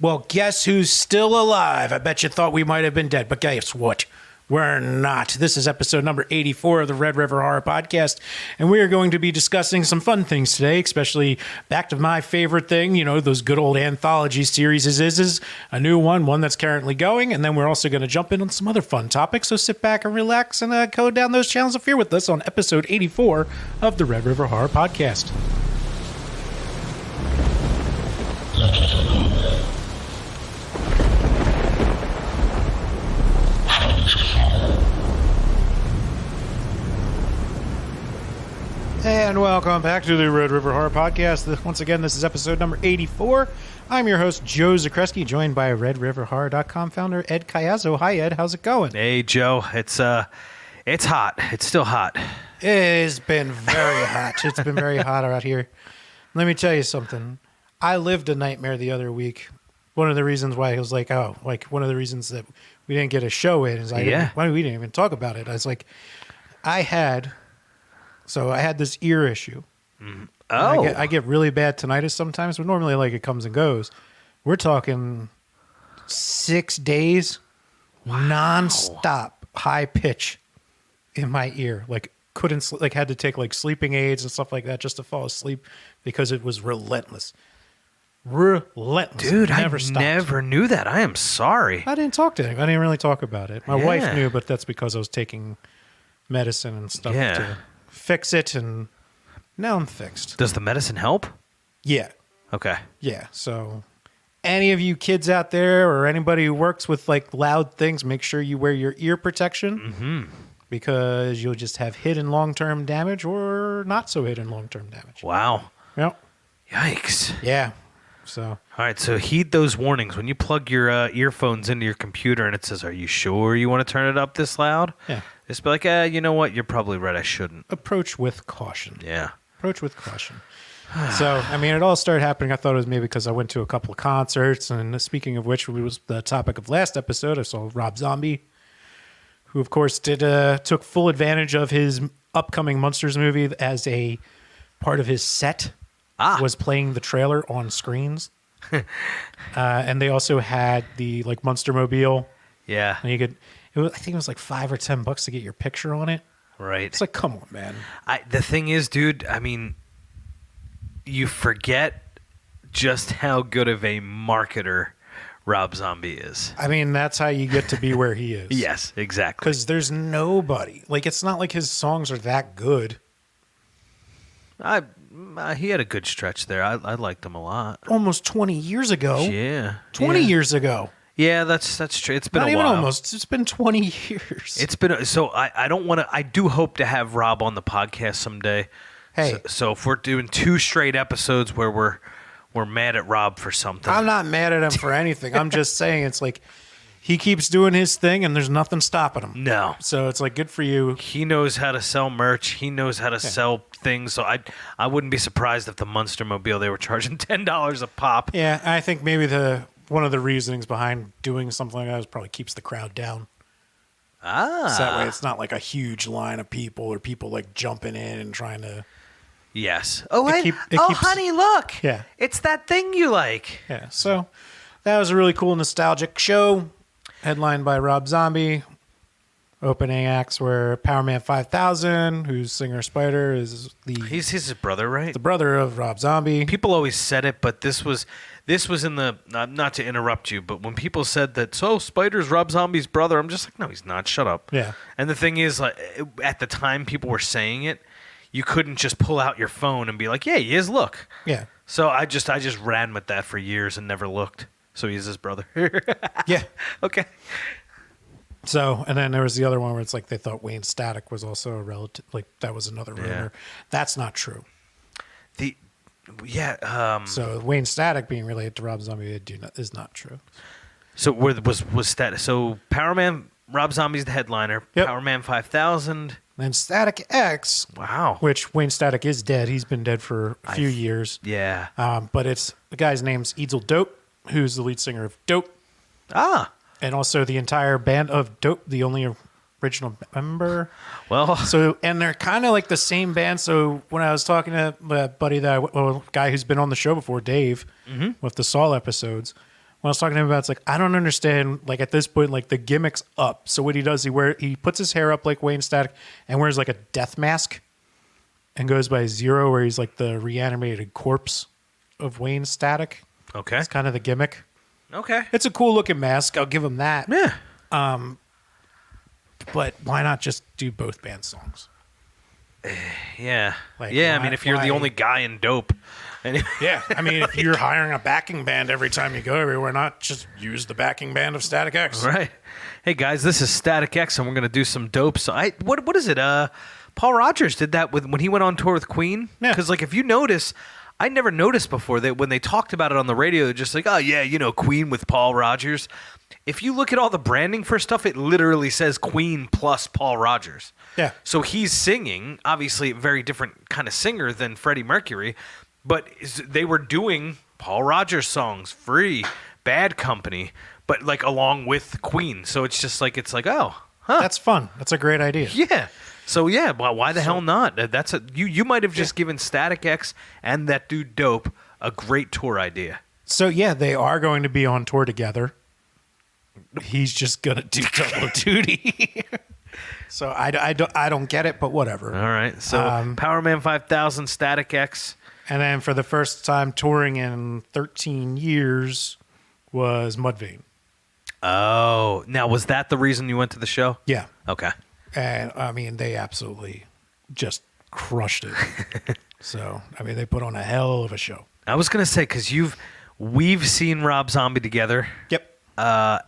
Well, guess who's still alive? I bet you thought we might have been dead, but guess what? We're not. This is episode number 84 of the Red River Horror Podcast, and we are going to be discussing some fun things today, especially back to my favorite thing, you know, those good old anthology series is a new one that's currently going, and then we're also going to jump in on some other fun topics, so sit back and relax and go down those channels of fear with us on episode 84 of the Red River Horror Podcast. And welcome back to the Red River Horror Podcast. Once again, this is episode number 84. I'm your host, Joe Zakrzewski, joined by RedRiverHorror.com founder Ed Caiazzo. Hi, Ed. How's it going? Hey, Joe. It's hot. It's still hot. It's been very hot. It's been very hot out here. Let me tell you something. I lived a nightmare the other week. One of the reasons why I was like, one of the reasons that we didn't get a show in is why we didn't even talk about it. I was like, I had this ear issue. Oh. I get really bad tinnitus sometimes, but normally like it comes and goes. We're talking 6 days, nonstop high pitch in my ear. Like couldn't had to take like sleeping aids and stuff like that just to fall asleep because it was relentless. Dude, I never knew that. I am sorry. I didn't talk to him. I didn't really talk about it. My wife knew, but that's because I was taking medicine and stuff to fix it, and now I'm fixed. Does the medicine help? Yeah. Okay. Yeah. So any of you kids out there or anybody who works with like loud things, make sure you wear your ear protection because you'll just have hidden long-term damage or not so hidden long-term damage. Wow. Yep. Yikes. Yeah. So. All right. So heed those warnings when you plug your earphones into your computer and it says, "Are you sure you want to turn it up this loud?" Yeah. Just be like, you know what? You're probably right. I shouldn't. Approach with caution. Yeah. Approach with caution. So, I mean, it all started happening. I thought it was maybe because I went to a couple of concerts. And speaking of which, was the topic of last episode. I saw Rob Zombie, who, of course, took full advantage of his upcoming Monsters movie as a part of his set. Was playing the trailer on screens. And they also had the like Monstermobile. Yeah. And you could... I think it was like $5 or $10 to get your picture on it. Right. It's like, come on, man. The thing is, dude, I mean, you forget just how good of a marketer Rob Zombie is. I mean, that's how you get to be where he is. Yes, exactly. Because there's nobody. Like, it's not like his songs are that good. He had a good stretch there. I liked him a lot. Almost 20 years ago. Yeah. 20 years ago. Yeah, that's true. It's been Not a even while. almost. It's been 20 years. It's been so I don't want to. I do hope to have Rob on the podcast someday. Hey, so if we're doing 2 straight episodes where we're mad at Rob for something, I'm not mad at him for anything. I'm just saying it's like he keeps doing his thing and there's nothing stopping him. No. So it's like good for you. He knows how to sell merch. He knows how to sell things. So I wouldn't be surprised if the Monstermobile they were charging $10 a pop. Yeah, I think maybe one of the reasonings behind doing something like that is probably keeps the crowd down. So that way it's not like a huge line of people or people like jumping in and trying to... Yes. Honey, look. Yeah. It's that thing you like. Yeah, so that was a really cool nostalgic show, headlined by Rob Zombie. Opening acts were Powerman 5000, whose singer Spider is He's his brother, right? The brother of Rob Zombie. People always said it, but this was in the not to interrupt you, but when people said that, so Spider's Rob Zombie's brother, I'm just like, no, he's not. Shut up. Yeah. And the thing is, like, at the time people were saying it, you couldn't just pull out your phone and be like, yeah, he is. Look. Yeah. So I just ran with that for years and never looked. So he's his brother. Yeah. Okay. So, and then there was the other one where it's like they thought Wayne Static was also a relative, like that was another rumor. Yeah. That's not true. So Wayne Static being related to Rob Zombie is not true. So was Static? So Powerman, Rob Zombie's the headliner. Yep. Powerman 5000. And Static X. Wow. Which Wayne Static is dead. He's been dead for a few years. Yeah. But it's the guy's name's Edsel Dope, who's the lead singer of Dope. And also the entire band of Dope, the only original member. Well, so, and they're kind of like the same band. So when I was talking to a buddy guy who's been on the show before, Dave, with the Saul episodes, when I was talking to him about, it's like, I don't understand, like at this point, like the gimmick's up. So what he does, he puts his hair up like Wayne Static and wears like a death mask and goes by Zero, where he's like the reanimated corpse of Wayne Static. Okay. It's kind of the gimmick. Okay. It's a cool looking mask. I'll give him that. Yeah. But why not just do both band songs? Yeah. Like, yeah, why- I mean, if you're why- the only guy in Dope. Yeah, I mean, if you're hiring a backing band every time you go everywhere, not just use the backing band of Static X. Right. Hey, guys, this is Static X, and we're going to do some Dope. So what is it? Paul Rogers did that when he went on tour with Queen. Yeah. Because, like, if you notice, I never noticed before that when they talked about it on the radio, they're just like, oh, yeah, Queen with Paul Rogers. If you look at all the branding for stuff, it literally says Queen plus Paul Rogers. Yeah. So he's singing, obviously a very different kind of singer than Freddie Mercury, but they were doing Paul Rogers songs, Free, Bad Company, but like along with Queen. So it's just like, oh, huh. That's fun. That's a great idea. Yeah. So yeah, well, why the hell not? That's you might have just given Static X and that dude Dope a great tour idea. So yeah, they are going to be on tour together. He's just gonna do double duty. So I don't get it, but whatever. All right. So Power Man 5000, Static X. And then for the first time touring in 13 years was Mudvayne. Oh, now was that the reason you went to the show? Yeah. Okay. And I mean, they absolutely just crushed it. So, I mean, they put on a hell of a show. I was gonna say because we've seen Rob Zombie together. Yep. I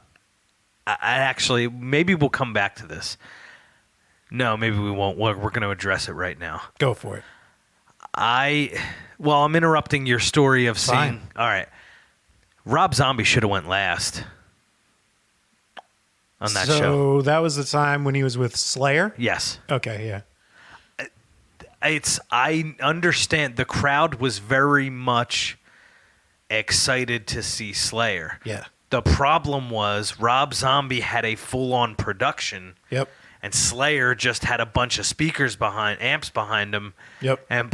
actually maybe we'll come back to this. No, maybe we won't. We're going to address it right now. Go for it. I'm interrupting your story of seeing. Fine. All right, Rob Zombie should have went last on that show. So that was the time when he was with Slayer? Yes, Okay, yeah. I understand the crowd was very much excited to see Slayer. Yeah. The problem was Rob Zombie had a full-on production. Yep. And Slayer just had a bunch of amps behind him. Yep. And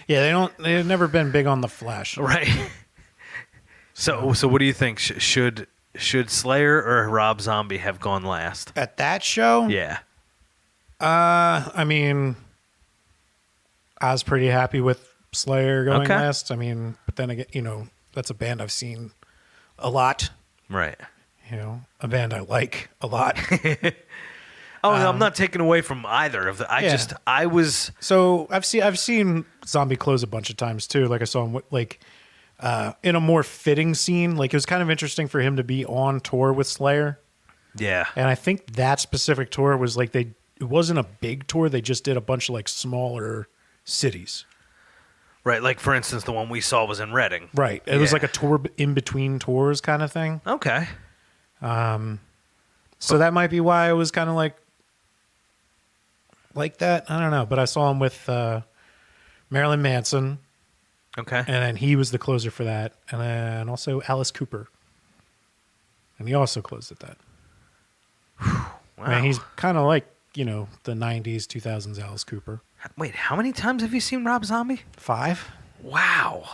Yeah, they've never been big on the Flash. right. So what do you think? Should Slayer or Rob Zombie have gone last? At that show? Yeah. I mean, I was pretty happy with Slayer going Okay. last. I mean, but then again, that's a band I've seen a lot. Right. A band I like a lot. Oh, no, I'm not taking away from either of the. I was. So I've seen Zombie close a bunch of times too. Like I saw him in a more fitting scene. Like it was kind of interesting for him to be on tour with Slayer. Yeah. And I think that specific tour was like it wasn't a big tour. They just did a bunch of like smaller cities. Right. Like for instance, the one we saw was in Reading. Right. It was like a tour in between tours kind of thing. Okay. So that might be why I was kind of like that. I don't know. But I saw him with Marilyn Manson. Okay. And then he was the closer for that. And then also Alice Cooper. And he also closed at that. Wow. I mean, he's kind of like, the 90s, 2000s Alice Cooper. Wait, how many times have you seen Rob Zombie? 5. Wow.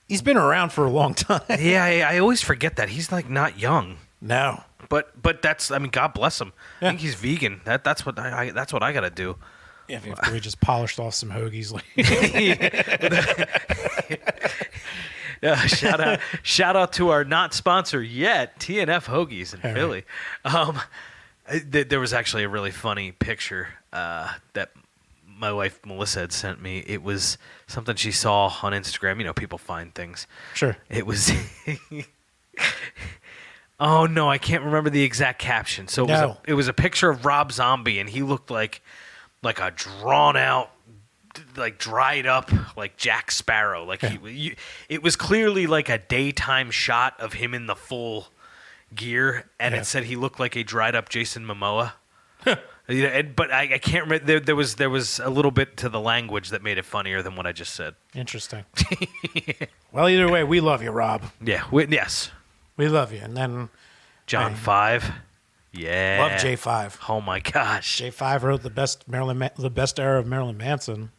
He's been around for a long time. Yeah, I always forget that. He's like not young. No. But that's, I mean, God bless him. Yeah. I think he's vegan. That's what I got to do. Yeah, if we just polished off some hoagies. Shout out to our not sponsor yet, TNF Hoagies in Philly. There was actually a really funny picture that my wife Melissa had sent me. It was something she saw on Instagram. People find things. Sure. It was. Oh no, I can't remember the exact caption. So it was a picture of Rob Zombie, and he looked like a drawn out, like dried up, like Jack Sparrow. Like it was clearly like a daytime shot of him in the full gear, and it said he looked like a dried up Jason Momoa. But I can't remember. There was a little bit to the language that made it funnier than what I just said. Interesting. Well, either way, we love you, Rob. Yeah. Yes. We love you. And then John 5. Yeah. love J5. Oh my gosh. J5 wrote the best era of Marilyn Manson,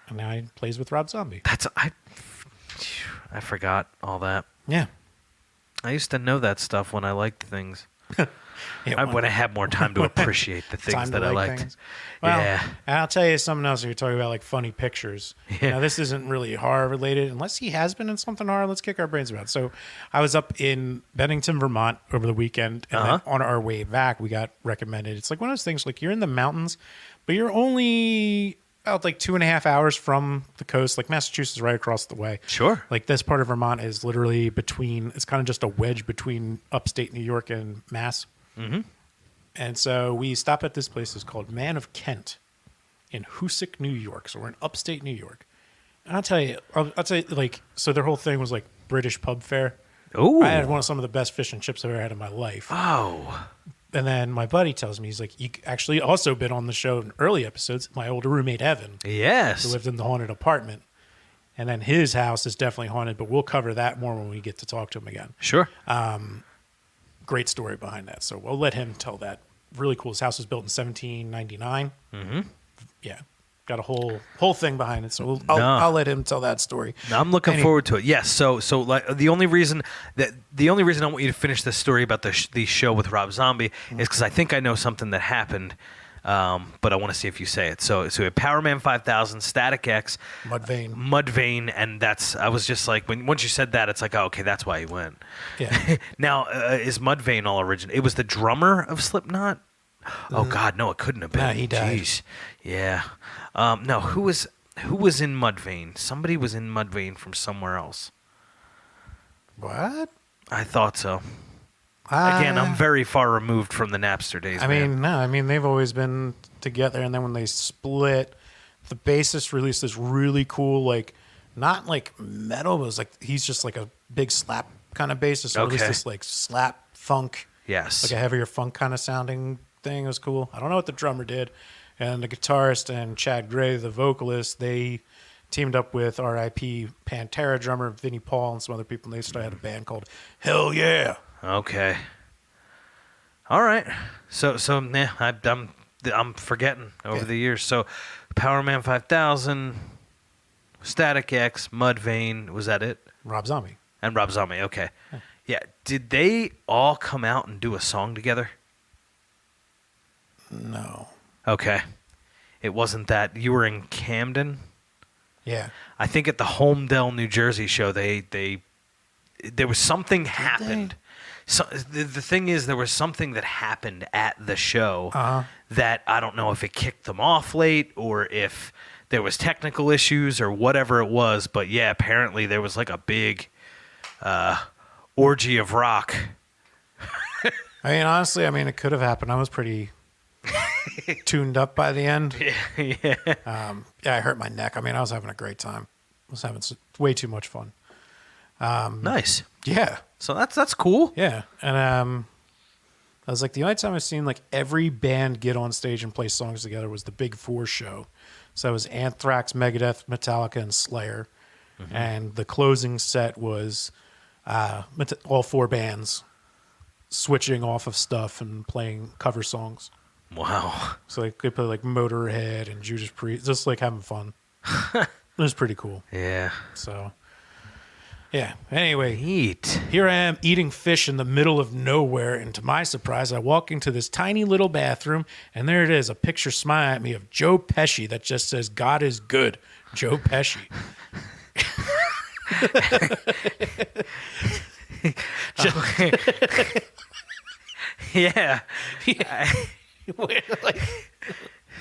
and now he plays with Rob Zombie. I forgot all that. Yeah. I used to know that stuff when I liked things. Yeah, when I had more time to appreciate the things that I liked. Things. Well, yeah. And I'll tell you something else. You're talking about like funny pictures. Yeah. Now, this isn't really horror related, unless he has been in something horror. Let's kick our brains about it. So, I was up in Bennington, Vermont over the weekend, and then on our way back, we got recommended. It's like one of those things. Like you're in the mountains, but you're only about like 2.5 hours from the coast. Like Massachusetts is right across the way. Sure. Like this part of Vermont is literally between. It's kind of just a wedge between upstate New York and Mass. Mm-hmm. And so we stopped at this place. It's called Man of Kent in Hoosick, New York. So we're in upstate New York. And I'll tell you, like, so their whole thing was like British pub fare. Oh, I had some of the best fish and chips I've ever had in my life. Oh. And then my buddy tells me, he's like, you actually also been on the show in early episodes. My older roommate, Evan, Yes. who lived in the haunted apartment. And then his house is definitely haunted, but we'll cover that more when we get to talk to him again. Sure. Great story behind that. So we'll let him tell that. Really cool. His house was built in 1799. Mm-hmm. Yeah. Got a whole thing behind it. So I'll let him tell that story. I'm looking forward to it. Yes. So like the only reason I want you to finish this story about the show with Rob Zombie is because I think I know something that happened. But I want to see if you say it. So we have Powerman 5000, Static X, Mudvayne, and I was just like, once you said that, it's like, oh, okay, that's why he went. Yeah. Now, is Mudvayne all original? It was the drummer of Slipknot? Oh God, no, it couldn't have been. Nah, he died. Jeez. Yeah. No, who was in Mudvayne? Somebody was in Mudvayne from somewhere else. What? I thought so. Again, I'm very far removed from the Napster days. I mean, they've always been together, and then when they split, the bassist released this really cool, like, not like metal, but it was like he's just like a big slap kind of bassist. So released this like slap funk, yes, like a heavier funk kind of sounding thing. It was cool. I don't know what the drummer did, and the guitarist and Chad Gray, the vocalist, they teamed up with R.I.P. Pantera drummer Vinnie Paul and some other people, and they started a band called Hell Yeah. Okay. All right. So yeah, I'm forgetting over the years. So, Powerman 5000, Static X, Mudvayne, was that it? Rob Zombie. And Rob Zombie. Okay. Yeah. Did they all come out and do a song together? No. Okay. It wasn't that you were in Camden. Yeah. I think at the Holmdel, New Jersey show, there was something happened. So the thing is, there was something that happened at the show that I don't know if it kicked them off late or if there was technical issues or whatever it was. But yeah, apparently there was like a big orgy of rock. I mean, honestly, it could have happened. I was pretty tuned up by the end. Yeah. I hurt my neck. I was having a great time. I was having way too much fun. Nice. Yeah. So that's cool. Yeah. And I was like, the only time I've seen like every band get on stage and play songs together was the Big Four show. So it was Anthrax, Megadeth, Metallica, and Slayer. Mm-hmm. And the closing set was all four bands switching off of stuff and playing cover songs. Wow. So they play like Motorhead and Judas Priest, just like having fun. It was pretty cool. Yeah. So, yeah. Anyway, neat. Here I am eating fish in the middle of nowhere, and to my surprise, I walk into this tiny little bathroom, and there it is, a picture smiling at me of Joe Pesci that just says, "God is good, Joe Pesci." Yeah.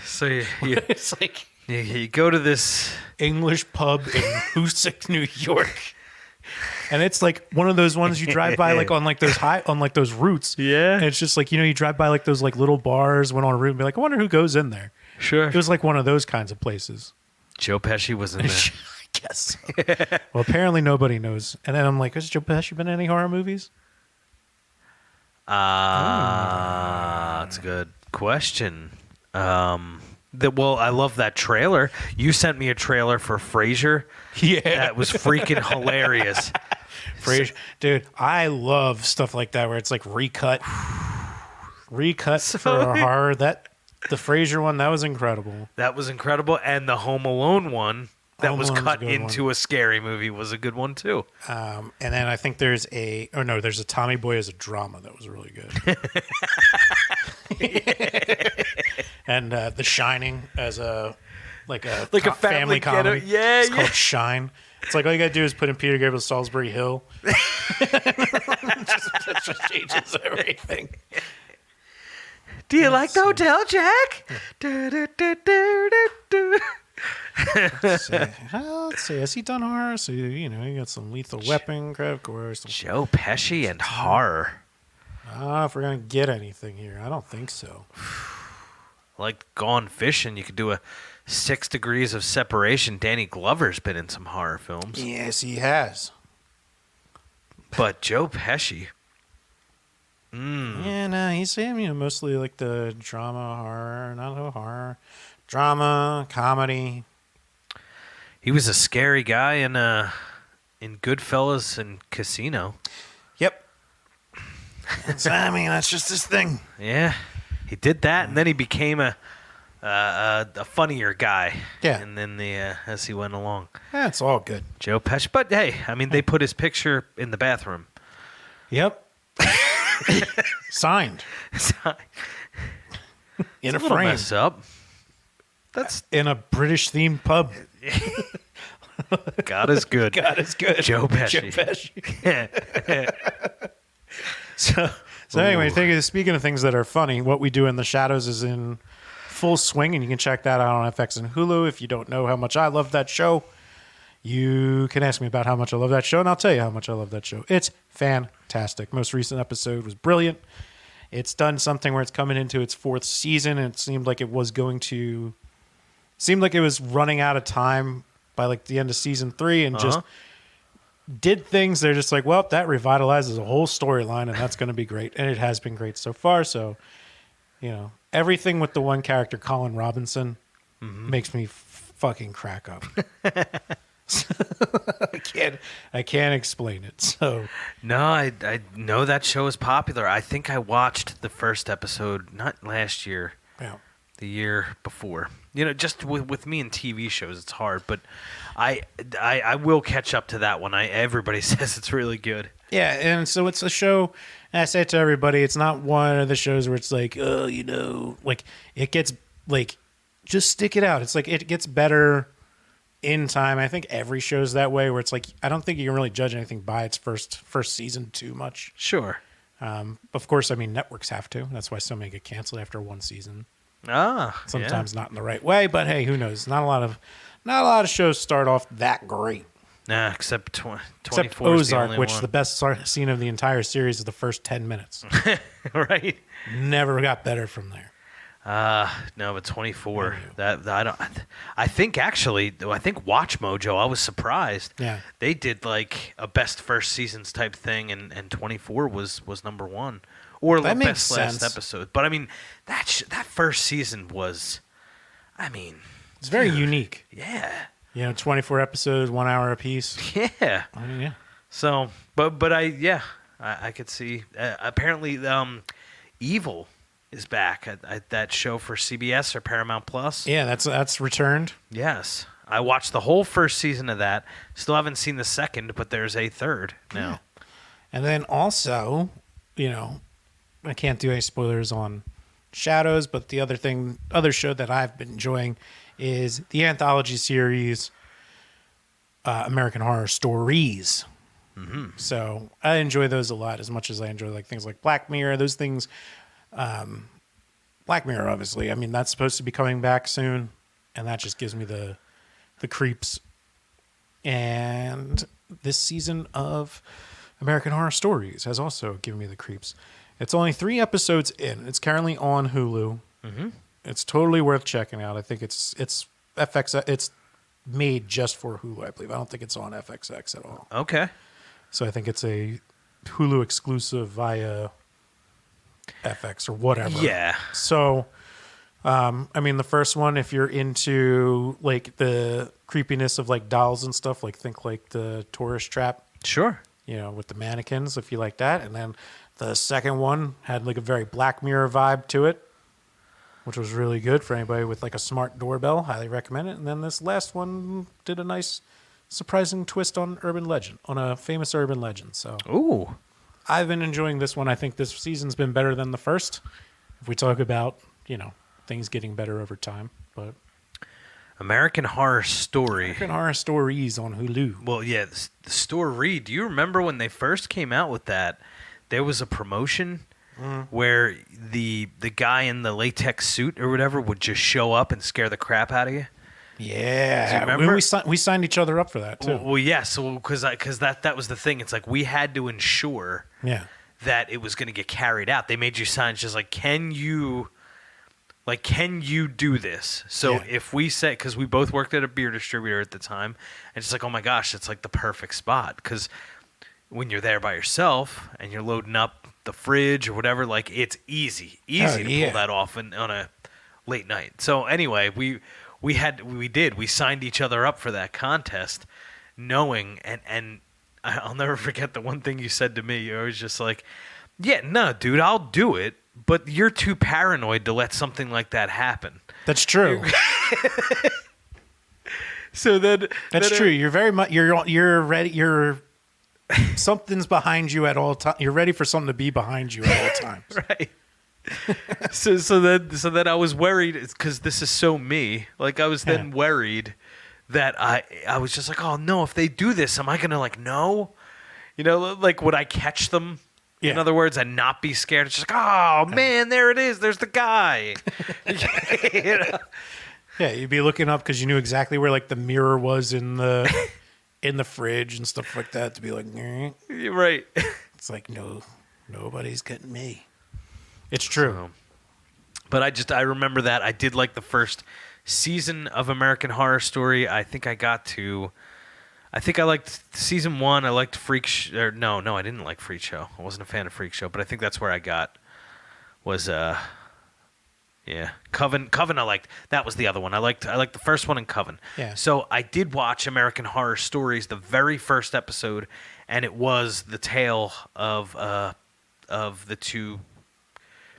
So it's like you go to this English pub in Hoosick, New York, and it's like one of those ones you drive by like on like those routes. Yeah, and it's just like, you drive by like those like little bars, went on a route and be like, I wonder who goes in there. Sure, it was like one of those kinds of places. Joe Pesci was in there. I guess so. Well, apparently nobody knows. And then I'm like, has Joe Pesci been in any horror movies? That's a good question. Well, I love that trailer. You sent me a trailer for Frasier. Yeah. That was freaking hilarious. Frasier. Dude, I love stuff like that where it's like recut for a horror. The Frasier one, that was incredible. That was incredible. And the Home Alone one. that was Alone's cut a good into a scary movie was a good one too. And then I think there's a Tommy Boy as a drama that was really good. And The Shining as a family comedy. Yeah, it's called Shine. It's like all you gotta do is put in Peter Gabriel's Salisbury Hill. just changes everything. Do you like the hotel, Jack? Let's see. Has he done horror? So you got some Lethal Weapon, of course. Joe Pesci and horror. I don't know if we're gonna get anything here. I don't think so. Like Gone Fishing, you could do a 6 Degrees of Separation. Danny Glover's been in some horror films. Yes, he has. But Joe Pesci. Yeah, no, he's mostly like the drama, horror, not horror, drama, comedy. He was a scary guy in Goodfellas and Casino. Yep. That's just his thing. Yeah, he did that, and then he became a funnier guy. Yeah. And then as he went along. Yeah, it's all good. Joe Pesci. But hey, I mean, they put his picture in the bathroom. Yep. Signed. In a frame. Mess up. That's in a British themed pub. God is good. God is good. Joe Pesci. So anyway, speaking of things that are funny, What We Do in the Shadows is in full swing, and you can check that out on FX and Hulu. If you don't know how much I love that show, you can ask me about how much I love that show, and I'll tell you how much I love that show. It's fantastic. Most recent episode was brilliant. It's done something where it's coming into its 4th season, and it seemed like it was running out of time by like the end of season 3, and just did things. They're just like, well, that revitalizes a whole storyline, and that's going to be great. And it has been great so far. So, everything with the one character, Colin Robinson, makes me fucking crack up. I can't explain it. So no, I know that show is popular. I think I watched the first episode not last year, the year before. Just with me and TV shows, it's hard, but I will catch up to that one. Everybody says it's really good. Yeah, and so it's a show. And I say it to everybody, it's not one of the shows where it's like, like it gets like, just stick it out. It's like it gets better in time. I think every show's that way, where it's like I don't think you can really judge anything by its first season too much. Sure. Of course, I mean networks have to. That's why so many get canceled after one season. Sometimes not in the right way, but hey, who knows? Not a lot of shows start off that great. Nah, except 24 except Ozark, which the best scene of the entire series is the first 10 minutes. Right. Never got better from there. No, but 24. I think Watch Mojo. I was surprised. Yeah, they did like a best first seasons type thing, and 24 was number 1, or that best makes last sense. episode. But I mean, that first season was, it's very unique. Yeah. 24 episodes, 1 hour apiece. Yeah. I mean, yeah. So, but I could see. Apparently, Evil is back at that show for CBS or Paramount Plus. Yeah, that's returned. Yes. I watched the whole first season of that. Still haven't seen the second, but there's a third now. Yeah. And then also, I can't do any spoilers on Shadows, but the other show that I've been enjoying is the anthology series American Horror Stories. Mm-hmm. So I enjoy those a lot, as much as I enjoy like things like Black Mirror. Those things, Black Mirror, obviously. I mean, that's supposed to be coming back soon, and that just gives me the creeps. And this season of American Horror Stories has also given me the creeps. It's only 3 episodes in. It's currently on Hulu. Mm-hmm. It's totally worth checking out. I think it's FX. It's made just for Hulu, I believe. I don't think it's on FXX at all. Okay. So I think it's a Hulu exclusive via FX or whatever. Yeah. So, the first one, if you're into like the creepiness of like dolls and stuff, like think like the Tourist Trap. Sure. With the mannequins, if you like that. And then the second one had like a very Black Mirror vibe to it. which was really good for anybody with like a smart doorbell. Highly recommend it. And then this last one did a nice, surprising twist on urban legend, on a famous urban legend. So, Ooh. I've been enjoying this one. I think this season's been better than the first. If we talk about, things getting better over time, but American Horror Story. American Horror Stories on Hulu. Well, yeah, the story. Do you remember when they first came out with that? There was a promotion where the guy in the latex suit or whatever would just show up and scare the crap out of you. Yeah, do you remember? We signed each other up for that too. Well, yeah. So because that was the thing. It's like we had to ensure that it was going to get carried out. They made you sign just like, can you do this? So if we say, because we both worked at a beer distributor at the time, and it's like, oh my gosh, it's like the perfect spot. Because when you're there by yourself and you're loading up the fridge or whatever, like it's easy to pull that off on a late night. So anyway, we signed each other up for that contest, knowing, and I'll never forget the one thing you said to me. You was just like, yeah, no, dude, I'll do it. But you're too paranoid to let something like that happen. That's true. So that's true. You're very much you're ready. You're something's behind you at all times. You're ready for something to be behind you at all times. Right. so then I was worried because this is so me. Like I was then worried that I was just like, oh no, if they do this, am I gonna like know? Like would I catch them? In other words, and not be scared. It's just like, oh man, there it is. There's the guy. Yeah, you'd be looking up because you knew exactly where like the mirror was in the fridge and stuff like that. To be like, You're right. It's like nobody's getting me. It's true. But I remember that I did like the first season of American Horror Story. I think I liked season 1. I liked Freak Show. No, I didn't like Freak Show. I wasn't a fan of Freak Show, but I think that's where I got was Coven. Coven I liked. That was the other one. I liked the first one in Coven. Yeah. So I did watch American Horror Stories, the very first episode, and it was the tale of the two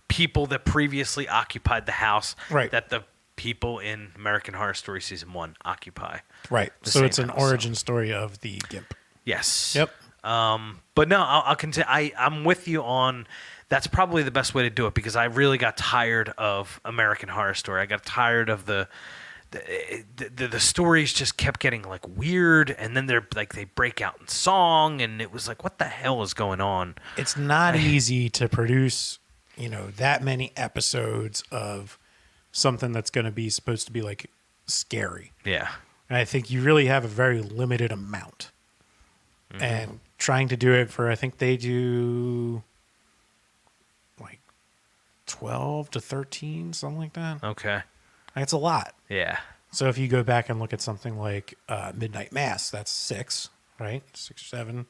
people that previously occupied the house that the people in American Horror Story season 1 occupy. Right. So it's an origin story of the Gimp. Yes. Yep. But no, I'll continue. I'm with you on that's probably the best way to do it because I really got tired of American Horror Story. I got tired of the stories just kept getting like weird, and then they're like they break out in song, and it was like, what the hell is going on? It's not easy to produce, that many episodes of something that's going to be supposed to be like scary. Yeah. And I think you really have a very limited amount. Mm-hmm. And trying to do it for, I think they do like 12 to 13, something like that. Okay. That's a lot. Yeah. So if you go back and look at something like Midnight Mass, that's 6, right? 6 or 7.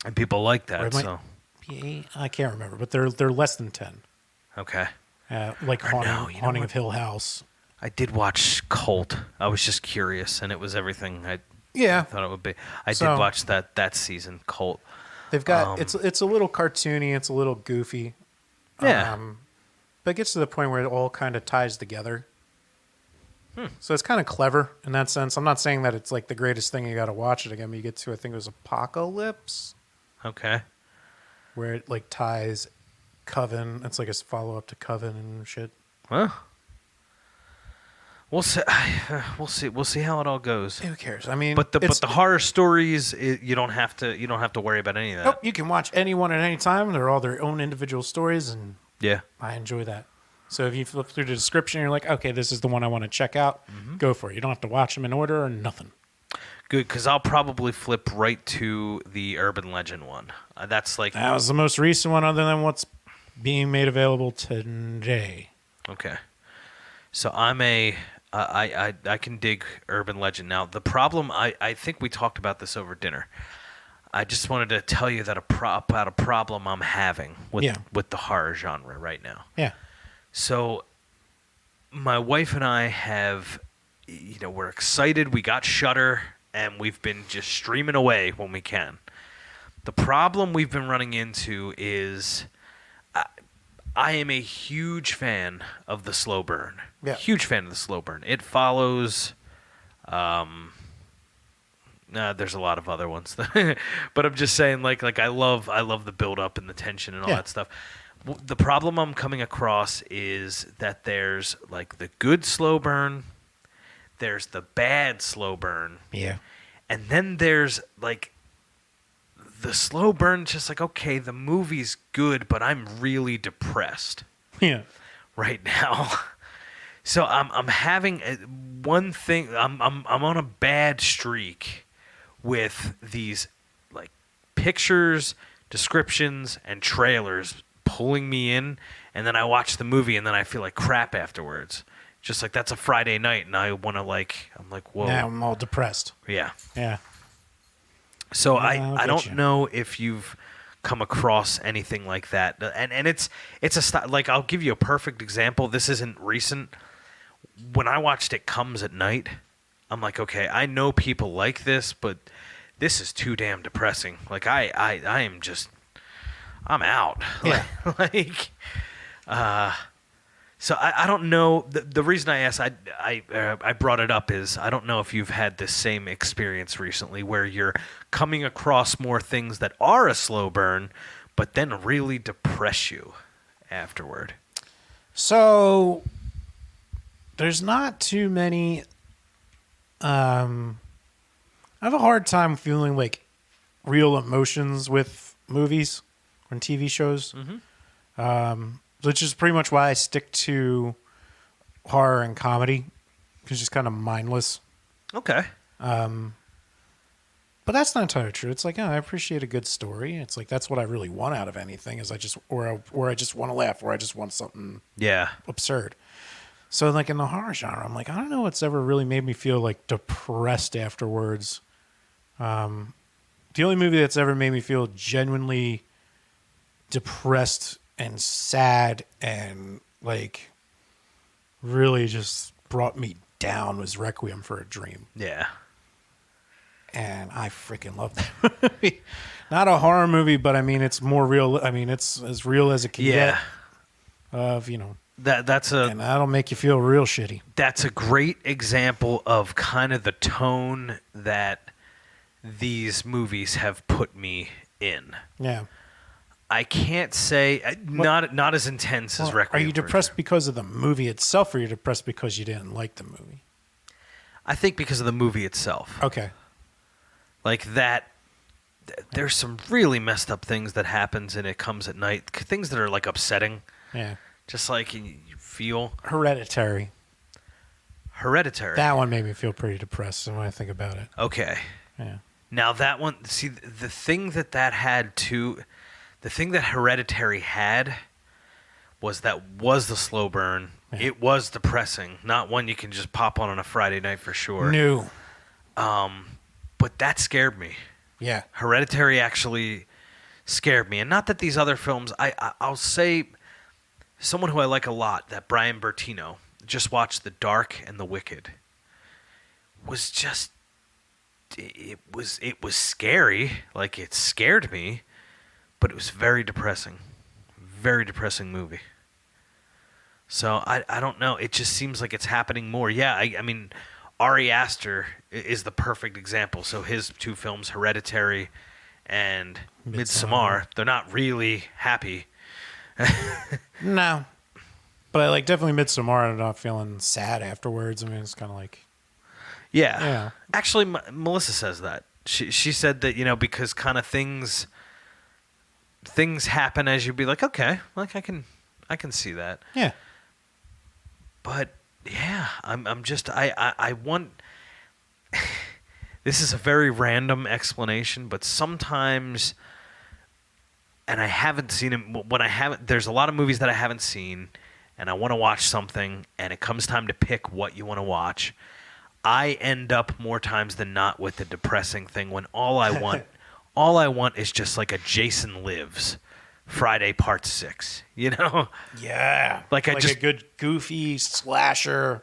And people like that, so. I can't remember, but they're less than 10. Okay. Like Haunting of Hill House. I did watch Cult. I was just curious, and it was everything I thought it would be. I did watch that season, Cult. They've got it's a little cartoony, it's a little goofy. Yeah. But it gets to the point where it all kind of ties together. So it's kind of clever in that sense. I'm not saying that it's like the greatest thing you got to watch it again. But you get to, I think it was Apocalypse. Okay. Where it like ties Coven. It's like a follow up to Coven and shit. Huh. We'll see. We'll see how it all goes. Who cares? I mean, but the horror stories, you don't have to worry about any of that. Nope. You can watch anyone at any time. They're all their own individual stories, and I enjoy that. So if you flip through the description, you're like, okay, this is the one I want to check out. Go for it. You don't have to watch them in order or nothing. Good, because I'll probably flip right to the Urban Legend one. That was the most recent one, other than what's being made available today. Okay. So I can dig Urban Legend. Now, the problem, I think we talked about this over dinner. I just wanted to tell you that about a problem I'm having with the horror genre right now. Yeah. So my wife and I have, we're excited. We got Shudder, and we've been just streaming away when we can. The problem we've been running into is I am a huge fan of the slow burn. Yeah. Huge fan of the slow burn. It follows. There's a lot of other ones, but I'm just saying, like I love the build up and the tension and all that stuff. The problem I'm coming across is that there's like the good slow burn, there's the bad slow burn, and then there's like the slow burn. Just like, okay, the movie's good, but I'm really depressed right now. So I'm having one thing. I'm on a bad streak with these like pictures, descriptions, and trailers pulling me in, and then I watch the movie and then I feel like crap afterwards. Just like that's a Friday night and I want to I'm like, whoa. Now I'm all depressed. Yeah. Yeah. So I don't know if you've come across anything like that. And it's a style, like I'll give you a perfect example. This isn't recent. When I watched It Comes at Night, I'm like, okay, I know people like this, but this is too damn depressing. Like I am just, I'm out. Yeah. So I don't know. The reason I asked, I brought it up is I don't know if you've had this same experience recently where you're coming across more things that are a slow burn, but then really depress you afterward. So there's not too many. I have a hard time feeling like real emotions with movies and TV shows. Which is pretty much why I stick to horror and comedy, because it's just kind of mindless. Okay. But that's not entirely true. It's like, I appreciate a good story. It's like that's what I really want out of anything, is I just want to laugh, or I just want something absurd. So like in the horror genre, I'm like, I don't know what's ever really made me feel like depressed afterwards. The only movie that's ever made me feel genuinely depressed and sad and like really just brought me down was Requiem for a Dream. Yeah. And I freaking love that movie. Not a horror movie, but I mean, it's more real. I mean, it's as real as it can get. That's and that'll make you feel real shitty. That's a great example of kind of the tone that these movies have put me in. Yeah. I can't say not as intense as Requiem. Are you depressed because of the movie itself, or are you depressed because you didn't like the movie? I think because of the movie itself. Okay. Like that, there's some really messed up things that happens and It Comes at Night. Things that are like upsetting. Yeah. Just like you feel. Hereditary. That one made me feel pretty depressed when I think about it. Okay. Yeah. Now that one, see, the thing that had too. The thing that Hereditary had was the slow burn. Yeah. It was depressing. Not one you can just pop on a Friday night for sure. No. But that scared me. Yeah. Hereditary actually scared me. And not that these other films, I'll say someone who I like a lot, that Brian Bertino, just watched The Dark and The Wicked, was just, it was scary. Like it scared me. But it was very depressing movie. So I don't know. It just seems like it's happening more. Yeah, I mean, Ari Aster is the perfect example. So his two films, Hereditary and Midsommar, they're not really happy. No. But I like definitely Midsommar, I'm not feeling sad afterwards. I mean, it's kind of like... Yeah. Actually, Melissa says that. She said that, because kind of things happen as you be like, okay, like I can see that. Yeah. But yeah, I'm just I want this is a very random explanation, but sometimes, and I haven't seen it there's a lot of movies that I haven't seen and I want to watch something and it comes time to pick what you want to watch. I end up more times than not with the depressing thing when all I want is just like a Jason Lives Friday Part 6, Yeah. Like a good goofy slasher.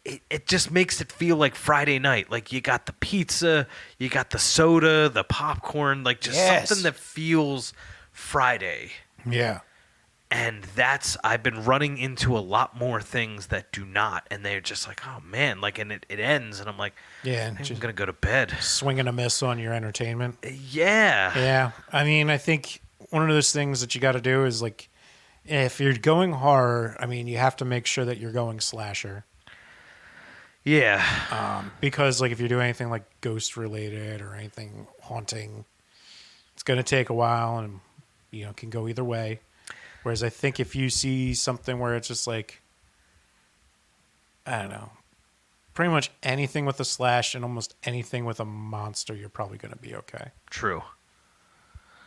It just makes it feel like Friday night. Like you got the pizza, you got the soda, the popcorn, like just something that feels Friday. Yeah. And I've been running into a lot more things that do not, and they're just like, oh man, like, and it ends, and I'm like, Yeah, I'm gonna go to bed. Swing and a miss on your entertainment. Yeah. Yeah, I mean, I think one of those things that you got to do is like, if you're going horror, I mean, you have to make sure that you're going slasher. Yeah. Because like if you're doing anything like ghost related or anything haunting, it's gonna take a while, and can go either way. Whereas I think if you see something where it's just like, I don't know, pretty much anything with a slash and almost anything with a monster, you're probably going to be okay. True.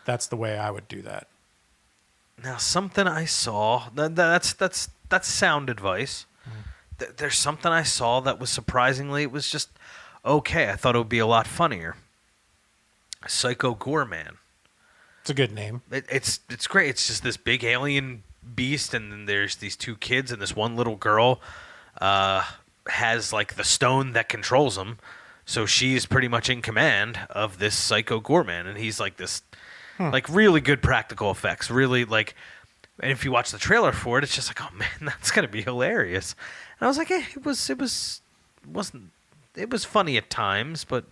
That's the way I would do that. Now, something I saw, that's sound advice. There's something I saw that was surprisingly, it was just okay. I thought it would be a lot funnier. Psycho Goreman. It's a good name. It's great. It's just this big alien beast, and then there's these two kids, and this one little girl has like the stone that controls him. So she's pretty much in command of this Psycho Goreman, and he's like this, like really good practical effects. Really like, and if you watch the trailer for it, it's just like, oh man, that's gonna be hilarious. And I was like, it was funny at times, but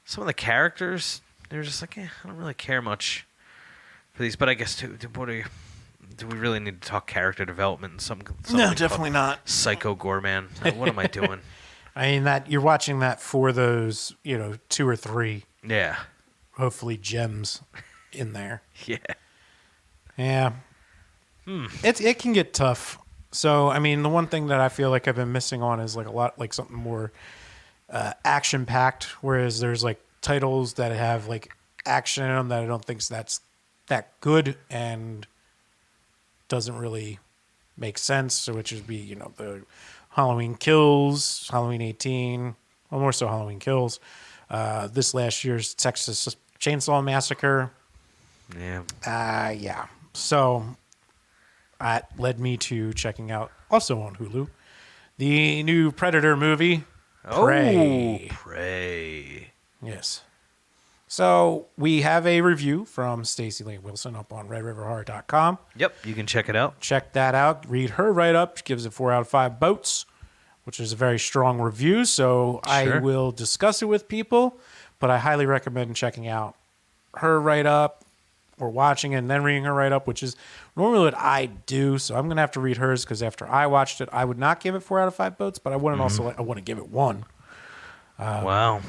some of the characters, they're just like, I don't really care much for these. But I guess do we really need to talk character development and something? No, definitely not. Psycho Goreman. What am I doing? I mean, that you're watching that for those, 2 or 3, Yeah. hopefully gems in there. Yeah. Yeah. It can get tough. So, I mean, the one thing that I feel like I've been missing on is like a lot, like something more action packed, whereas there's like titles that have like action in them that I don't think that's that good and doesn't really make sense. So, which would be, the Halloween Kills, Halloween 18, well, more so Halloween Kills. This last year's Texas Chainsaw Massacre. Yeah. Yeah. So that led me to checking out, also on Hulu, the new Predator movie, Prey. Oh, Prey. Yes. So we have a review from Stacey Lane Wilson up on redriverhorror.com. Yep, you can check it out. Check that out. Read her write-up. She gives it 4 out of 5 boats, which is a very strong review. So I will discuss it with people, but I highly recommend checking out her write-up or watching it and then reading her write-up, which is normally what I do. So I'm going to have to read hers because after I watched it, I would not give it 4 out of 5 boats, but I wouldn't I wouldn't give it 1. Wow.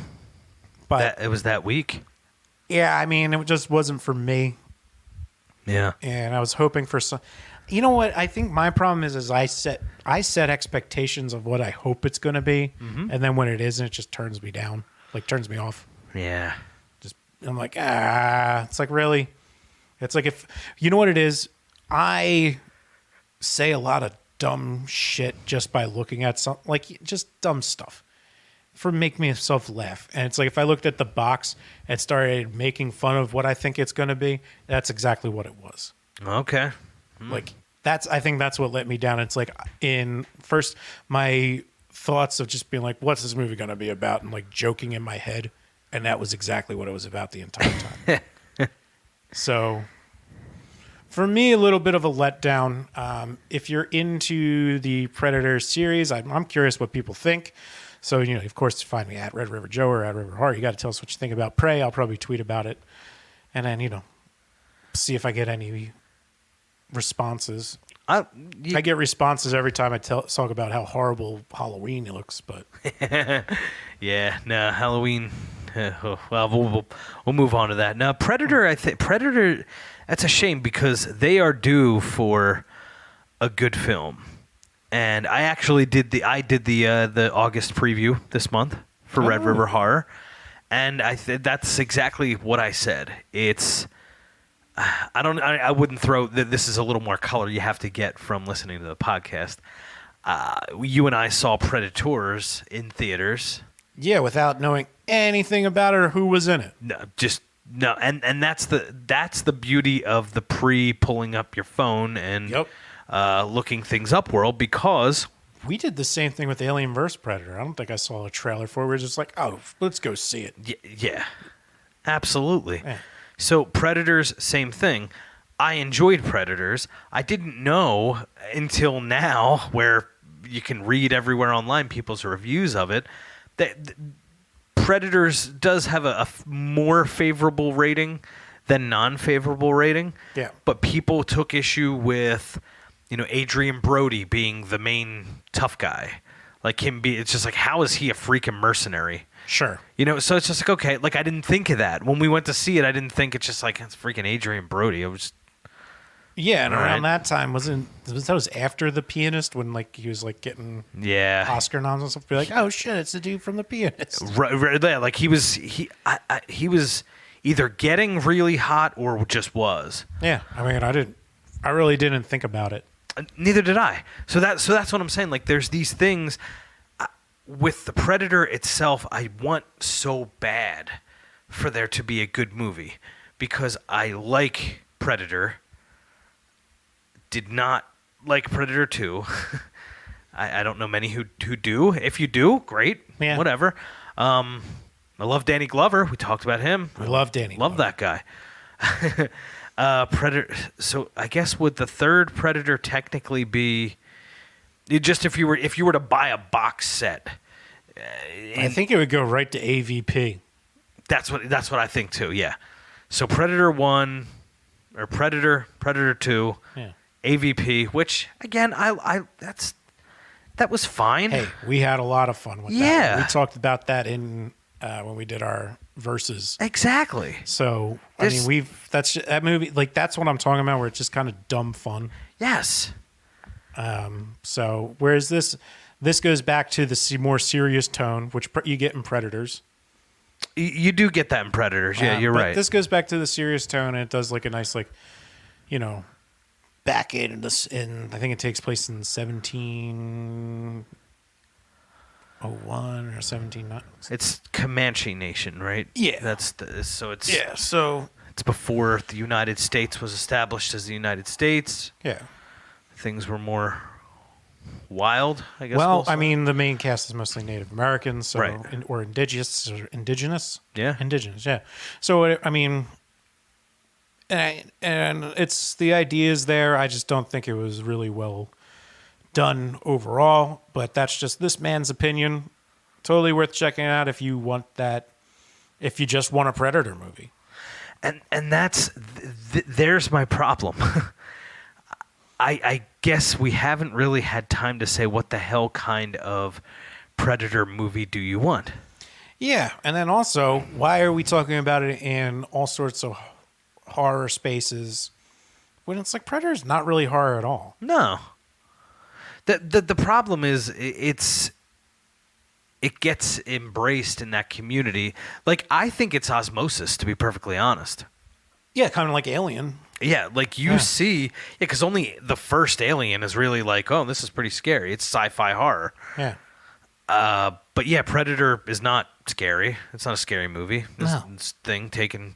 But it was that week. Yeah, I mean, it just wasn't for me. Yeah. And I was hoping for some. You know what? I think my problem is I set expectations of what I hope it's going to be, and then when it isn't, it just turns me down, like turns me off. Yeah. I'm like, it's like, really? It's like, if you know what it is, I say a lot of dumb shit just by looking at something, like just dumb stuff for make myself laugh. And it's like, if I looked at the box and started making fun of what I think it's going to be, that's exactly what it was. Okay. Like I think that's what let me down. It's like in first, my thoughts of just being like, what's this movie going to be about? And like joking in my head. And that was exactly what it was about the entire time. So for me, a little bit of a letdown. If you're into the Predator series, I'm curious what people think. So, of course, find me at Red River Joe or at River Horror. You got to tell us what you think about Prey. I'll probably tweet about it. And then, see if I get any responses. I get responses every time I talk about how horrible Halloween looks, but yeah, no, Halloween. Well, we'll move on to that. Now, Predator. I think Predator. That's a shame because they are due for a good film, and I actually did the August preview this month for Red River Horror, and that's exactly what I said. It's. I wouldn't throw. This is a little more color you have to get from listening to the podcast. You and I saw Predators in theaters. Yeah, without knowing anything about it or who was in it. No, and that's the beauty of the pulling up your phone and looking things up world, because we did the same thing with Alien vs. Predator. I don't think I saw a trailer for it. We were just like, oh, let's go see it. Yeah, absolutely. Yeah. So Predators, same thing. I enjoyed Predators. I didn't know until now, where you can read everywhere online people's reviews of it, that Predators does have a more favorable rating than non-favorable rating. Yeah. But people took issue with, Adrian Brody being the main tough guy. It's just like, how is he a freaking mercenary? Sure. So it's just like, okay, like I didn't think of that. When we went to see it, I didn't think it's just like, it's freaking Adrian Brody. It was... Yeah, and around that time, that was after The Pianist, when like he was like getting Oscar noms and stuff. Be like, oh shit, it's the dude from The Pianist. Right, like he was either getting really hot or just was. Yeah, I mean, I really didn't think about it. Neither did I. So that's what I'm saying. Like, there's these things with the Predator itself. I want so bad for there to be a good movie because I like Predator. Did not like Predator 2. I don't know many who do. If you do, great. Yeah. Whatever. I love Danny Glover. We talked about him. I love Danny Love Glover. that guy. Predator. So I guess would the third Predator technically be just if you were to buy a box set? I think it would go right to AVP. That's what I think too. Yeah. So Predator 1 or Predator 2. Yeah. AVP, which again, that was fine. Hey, we had a lot of fun with that. Yeah. We talked about that in when we did our verses. Exactly. So I mean, that movie, like that's what I'm talking about, where it's just kind of dumb fun. Yes. So whereas this goes back to the more serious tone, which you get in Predators. You do get that in Predators. Yeah, you're right. This goes back to the serious tone, and it does like a nice back in this, I think it takes place in 1701 or 1790. It's Comanche Nation, right? Yeah. So it's before the United States was established as the United States. Yeah. Things were more wild, I guess. Well, I mean, the main cast is mostly Native Americans, so right. Or indigenous. Yeah. Indigenous, yeah. So I mean, and it's the ideas there. I just don't think it was really well done overall. But that's just this man's opinion. Totally worth checking out if you want that. If you just want a Predator movie. And that's there's my problem. I guess we haven't really had time to say what the hell kind of Predator movie do you want? Yeah, and then also, why are we talking about it in all sorts of horror spaces when it's like Predator's not really horror at all? No. The problem is it gets embraced in that community. Like, I think it's osmosis, to be perfectly honest. Yeah, kind of like Alien. Yeah, like you see, because only the first Alien is really like, oh, this is pretty scary. It's sci-fi horror. Yeah. But yeah, Predator is not scary. It's not a scary movie. This thing taking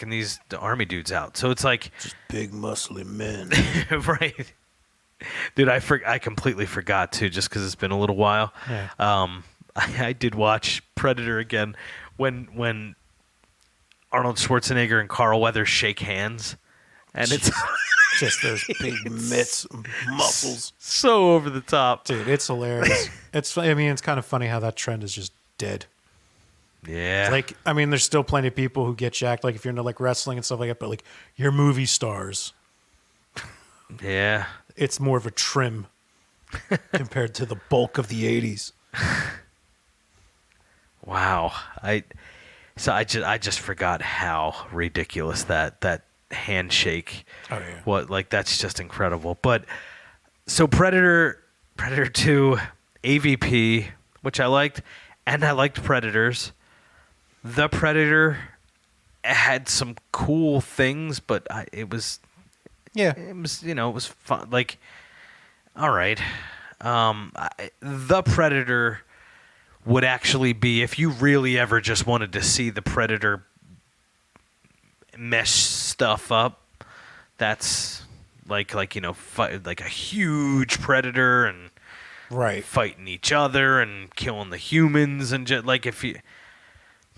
these army dudes out. So it's like just big muscly men. Right. Dude, I completely forgot too, just because it's been a little while. Yeah. I did watch Predator again when Arnold Schwarzenegger and Carl Weathers shake hands, and it's just those big mitts, muscles, so over the top, dude. It's hilarious. It's kind of funny how that trend is just dead. Yeah. Like, I mean, there's still plenty of people who get jacked, like if you're into like wrestling and stuff like that, but like you're movie stars. Yeah. It's more of a trim compared to the bulk of the 80s. Wow. I just forgot how ridiculous that handshake. Oh yeah. Like that's just incredible. But so Predator 2, AVP, which I liked, and I liked Predators. The Predator had some cool things, but it was fun. Like, all right. The Predator would actually be, if you really ever just wanted to see the Predator mesh stuff up, that's like a huge Predator and right fighting each other and killing the humans and just like if you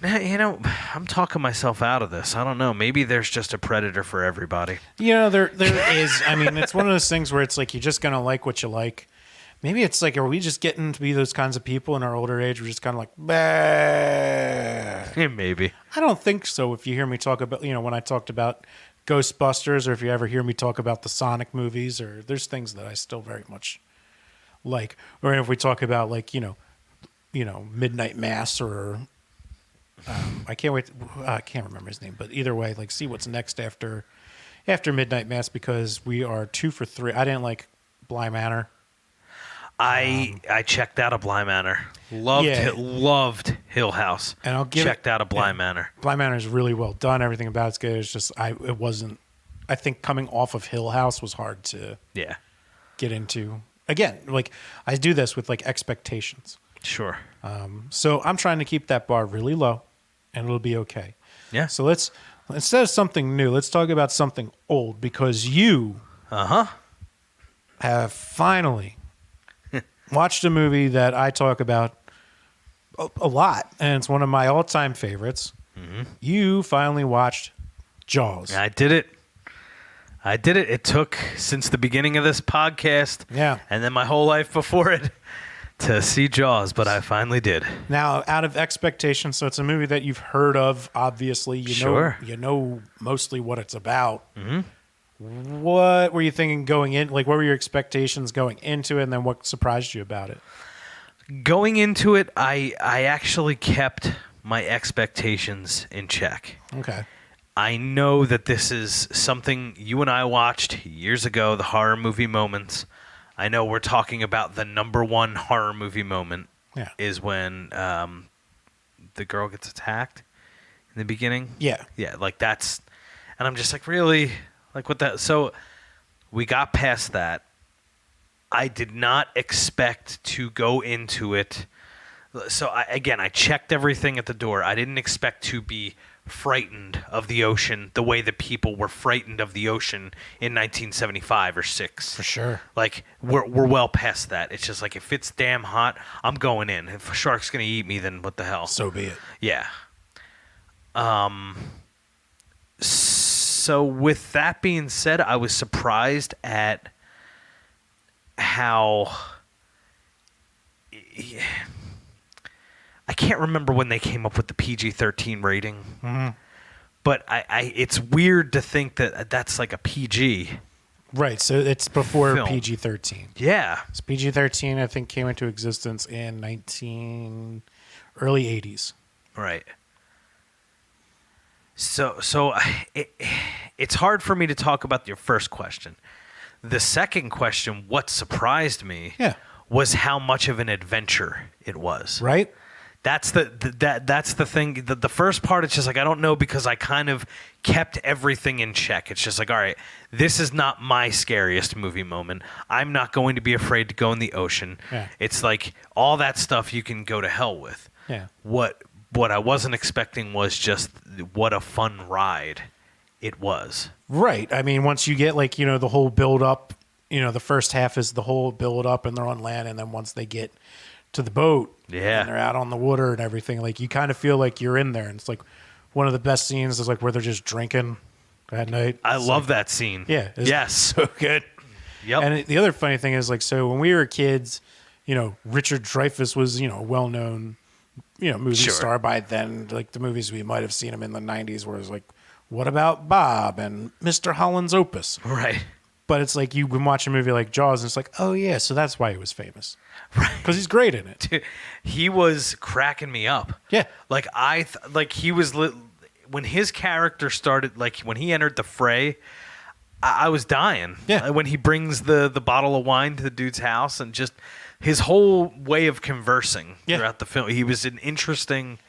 I'm talking myself out of this. I don't know. Maybe there's just a Predator for everybody. There is. I mean, it's one of those things where it's like you're just going to like what you like. Maybe it's like, are we just getting to be those kinds of people in our older age? We're just kind of like, bah. Yeah, maybe. I don't think so. If you hear me talk about, when I talked about Ghostbusters, or if you ever hear me talk about the Sonic movies, or there's things that I still very much like. Or if we talk about like, Midnight Mass, or I can't wait. I can't remember his name, but either way, like, see what's next after Midnight Mass, because we are 2 for 3. I didn't like Bly Manor. I checked out a Bly Manor. Loved Hill House. And I'll checked out a Bly Manor. Bly Manor is really well done. Everything about it's good. It's just it wasn't. I think coming off of Hill House was hard to get into. Again, like, I do this with like expectations. Sure. So I'm trying to keep that bar really low, and it'll be okay. Yeah. So instead of something new, let's talk about something old, because you have finally watched a movie that I talk about a lot, and it's one of my all-time favorites. Mm-hmm. You finally watched Jaws. I did it. It took since the beginning of this podcast, and then my whole life before it, to see Jaws, but I finally did. Now, out of expectation, so it's a movie that you've heard of, obviously. You know mostly what it's about. Mm-hmm. What were you thinking going in? Like, what were your expectations going into it, and then what surprised you about it? Going into it, I actually kept my expectations in check. Okay. I know that this is something you and I watched years ago, the horror movie moments. I know we're talking about the number one horror movie moment is when the girl gets attacked in the beginning. Yeah. Yeah, like that's... And I'm just like, really? Like, what that? So we got past that. I did not expect to go into it. So I checked everything at the door. I didn't expect to be frightened of the ocean the way that people were frightened of the ocean in 1975 or 6. For sure. Like, we're well past that. It's just like, if it's damn hot, I'm going in. If a shark's going to eat me, then what the hell? So be it. Yeah. So with that being said, I was surprised at how... I can't remember when they came up with the PG-13 rating, but it's weird to think that that's like a PG. Right, so it's before film. PG-13. Yeah. So PG-13, I think, came into existence in early 80s. Right. So it's hard for me to talk about your first question. The second question, what surprised me, was how much of an adventure it was. Right. That's the thing. The first part, it's just like, I don't know, because I kind of kept everything in check. It's just like, all right, this is not my scariest movie moment. I'm not going to be afraid to go in the ocean. Yeah. It's like all that stuff you can go to hell with. Yeah. What I wasn't expecting was just what a fun ride it was. Right. I mean, once you get like, the whole build up, the first half is the whole build up and they're on land. And then once they get to the boat and they're out on the water and everything, like, you kind of feel like you're in there. And it's like one of the best scenes is like where they're just drinking at night. I love that scene. Yeah. Yes. So good. Yep. And the other funny thing is, like, so when we were kids, Richard Dreyfuss was, a well-known, movie star by then. Like, the movies we might have seen him in the 90s where it was like, What About Bob and Mr. Holland's Opus. Right. But it's like you can watch a movie like Jaws and it's like, oh, yeah, so that's why he was famous. Right. Because he's great in it. Dude, he was cracking me up. Yeah. Like, he was... when his character started, like, when he entered the fray, I was dying. Yeah. When he brings the bottle of wine to the dude's house and just his whole way of conversing throughout the film. He was an interesting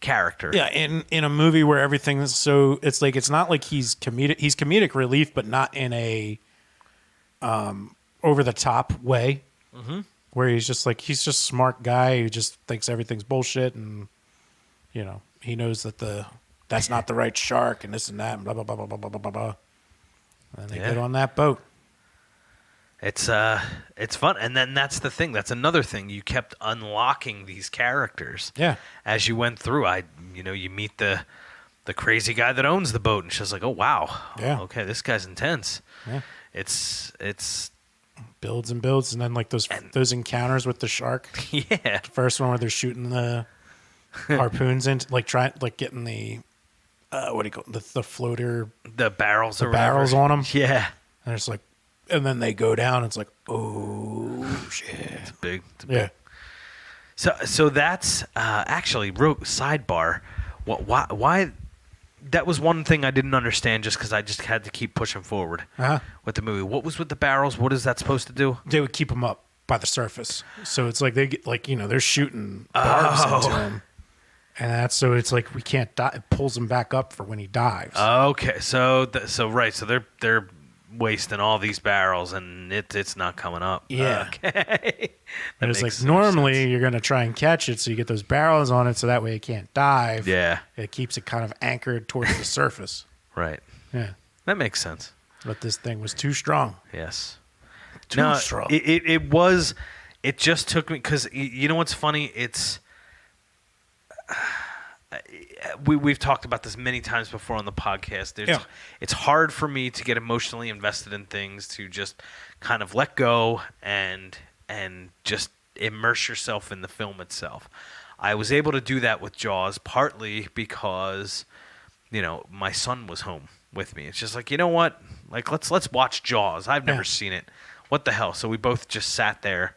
character. Yeah, in a movie where everything is so... It's like, it's not like he's comedic... He's comedic relief, but not in a over-the-top way. Mm-hmm. Where he's just like... He's just a smart guy who just thinks everything's bullshit and, he knows that that's not the right shark and this and that and blah, blah, blah, blah, blah, blah, blah, blah. And they get on that boat. It's fun, and then that's the thing. That's another thing. You kept unlocking these characters. Yeah. As you went through, you meet the crazy guy that owns the boat, and she's like, oh wow, yeah, okay, this guy's intense. Yeah. It's builds and builds, and then like those encounters with the shark. Yeah. The first one where they're shooting the harpoons into getting the what do you call it? The floater, the barrels or barrels whatever. on them. Yeah. And it's like, and then they go down. It's like, oh shit, It's big. Yeah. So that's actually sidebar. Why? That was one thing I didn't understand, just because I just had to keep pushing forward with the movie. What was with the barrels? What is that supposed to do? They would keep them up by the surface, so it's like they get they're shooting barbs into him, and that's so it's like we can't dive. It pulls him back up for when he dives. Okay, so they're wasting all these barrels, and it's not coming up. Yeah. Okay. And it's like normally you're going to try and catch it, so you get those barrels on it, so that way it can't dive. Yeah. It keeps it kind of anchored towards the surface. Right. Yeah. That makes sense. But this thing was too strong. Yes. Too strong. It was. It just took me, because you know what's funny? It's. We've talked about this many times before on the podcast. It's hard for me to get emotionally invested in things, to just kind of let go and just immerse yourself in the film itself. I was able to do that with Jaws, partly because, my son was home with me. It's just like, you know what? Like, let's watch Jaws. I've never seen it. What the hell? So we both just sat there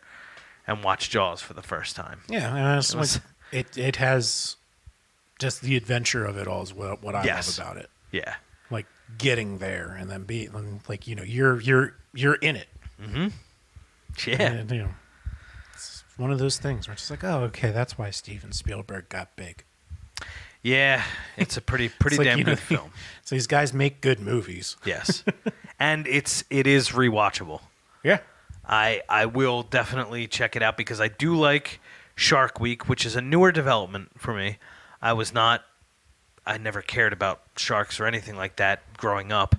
and watched Jaws for the first time. Yeah, and it has just the adventure of it all is what I love about it. Yeah. Like getting there and then being like, you're in it. Mm-hmm. Yeah. And, it's one of those things where it's just like, oh, okay, that's why Steven Spielberg got big. Yeah, it's a pretty damn good film. So these guys make good movies. Yes. And it is rewatchable. Yeah. I will definitely check it out, because I do like Shark Week, which is a newer development for me. I never cared about sharks or anything like that growing up.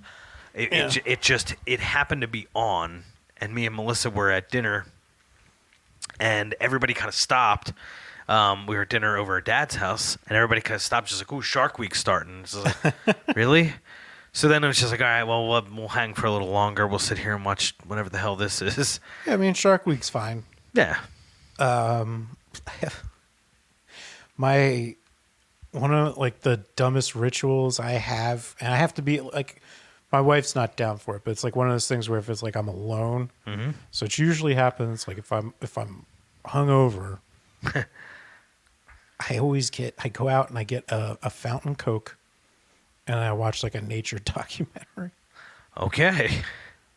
It happened to be on, and me and Melissa were at dinner, and everybody kind of stopped. We were at dinner over at Dad's house, and everybody kind of stopped, just like, "Ooh, Shark Week's starting." So like, really? So then it was just like, all right, well, we'll hang for a little longer. We'll sit here and watch whatever the hell this is. Yeah, I mean, Shark Week's fine. Yeah. One of the dumbest rituals I have, and I have to be like, my wife's not down for it, but it's like one of those things where if it's like I'm alone, so it usually happens like if I'm hungover, I go out and I get a fountain Coke, and I watch like a nature documentary. Okay.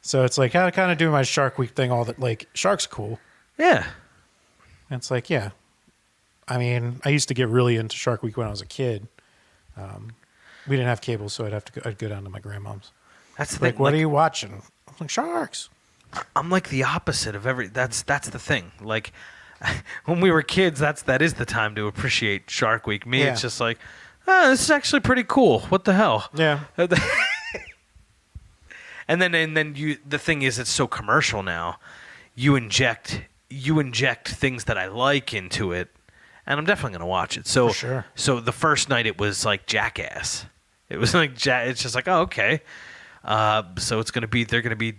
So it's like I kind of do my Shark Week thing. All that, like, sharks are cool. Yeah. And it's like, yeah. I mean, I used to get really into Shark Week when I was a kid. We didn't have cable, so I'd go down to my grandmom's. That's the like, thing. what are you watching? I'm like, sharks. I'm like the opposite of that's the thing. Like, when we were kids, that is the time to appreciate Shark Week. Me, it's just like, this is actually pretty cool. What the hell? Yeah. And then the thing is, it's so commercial now. You inject things that I like into it, and I'm definitely going to watch it. So, for sure. So the first night it was like Jackass. It was like it's just like, oh, okay. So they're going to be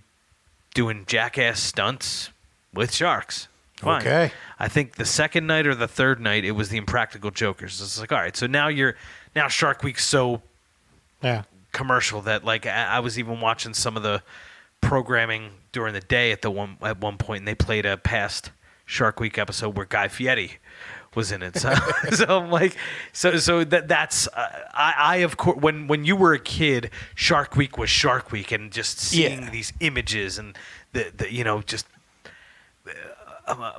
doing Jackass stunts with sharks. Fine. Okay. I think the second night or the third night it was the Impractical Jokers. It's like, all right, so now Shark Week's so commercial that, like, I was even watching some of the programming during the day at one point, and they played a past Shark Week episode where Guy Fieri was in it. So, so I'm like, that's I of course, when you were a kid, Shark Week was Shark Week, and just seeing these images and the just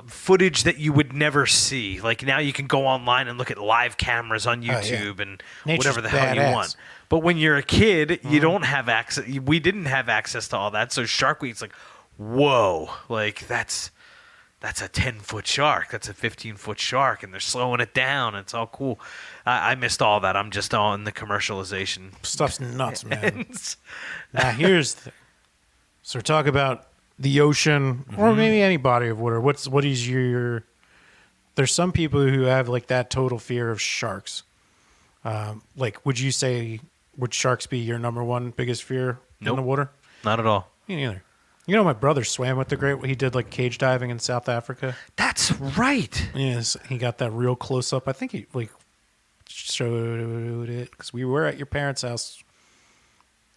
footage that you would never see. Like, now you can go online and look at live cameras on YouTube and whatever the hell you want. But when you're a kid, you don't have access. We didn't have access to all that. So Shark Week's like, whoa, like that's a 10-foot shark. That's a 15-foot shark, and they're slowing it down. It's all cool. I missed all that. I'm just on the commercialization. Stuff's nuts, man. Now here's the thing. So we're talking about the ocean, or maybe any body of water, what is your? There's some people who have like that total fear of sharks. Like, would sharks be your number one biggest fear in the water? Not at all. Me neither. You know, my brother swam with the great. He did like cage diving in South Africa. That's right. Yes, he got that real close up. I think he like showed it because we were at your parents' house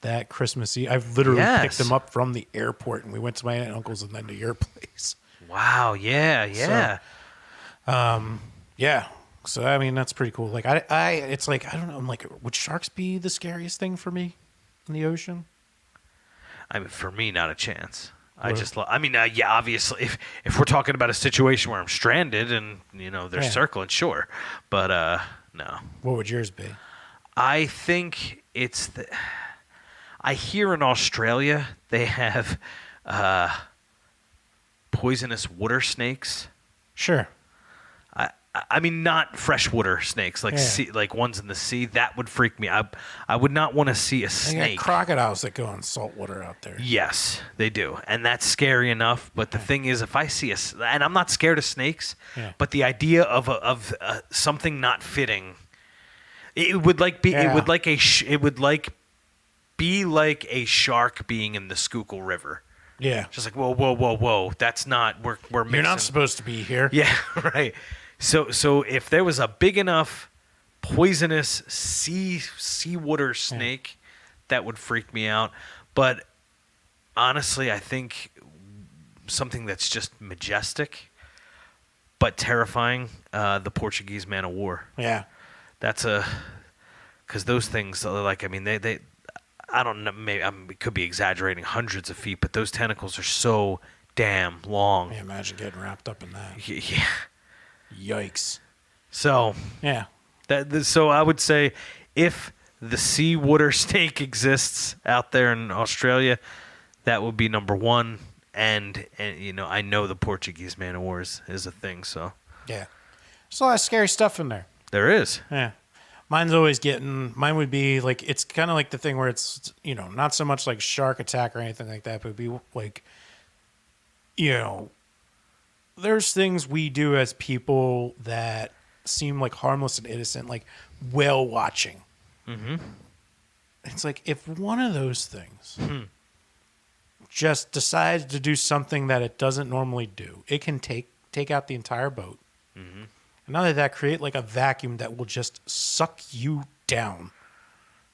that Christmas Eve. I literally picked him up from the airport, and we went to my aunt and uncle's and then to your place. Wow. Yeah. So, yeah. So I mean, that's pretty cool. Like it's like I don't know. I'm like, would sharks be the scariest thing for me in the ocean? I mean, for me, not a chance. Yeah, obviously, if we're talking about a situation where I'm stranded and they're circling, sure, but no. What would yours be? I think I hear in Australia they have poisonous water snakes. Sure. I mean, not freshwater snakes, like sea, like ones in the sea. That would freak me. I would not want to see a snake. They got crocodiles that go in salt water out there. Yes, they do, and that's scary enough. But the thing is, if I see and I'm not scared of snakes, but the idea of something not fitting, it would be like a shark being in the Schuylkill River. Yeah, just like whoa. That's not we're mixing. You're not supposed to be here. Yeah, right. So if there was a big enough poisonous seawater snake, that would freak me out. But honestly, I think something that's just majestic but terrifying, the Portuguese man of war. Yeah. Because those things are like, I mean, they I don't know, maybe it could be exaggerating hundreds of feet, but those tentacles are so damn long. Yeah, imagine getting wrapped up in that. Yeah. Yikes. So yeah, so I would say if the seawater snake exists out there in Australia, that would be number one. And I know the Portuguese man of war is a thing. So yeah, there's a lot of scary stuff in there. There is. Yeah, mine would be like, it's kind of like the thing where it's not so much like shark attack or anything like that, but it'd be like there's things we do as people that seem like harmless and innocent, like whale watching. Mm-hmm. It's like if one of those things just decides to do something that it doesn't normally do, it can take out the entire boat. Mm-hmm. And not only that, create like a vacuum that will just suck you down.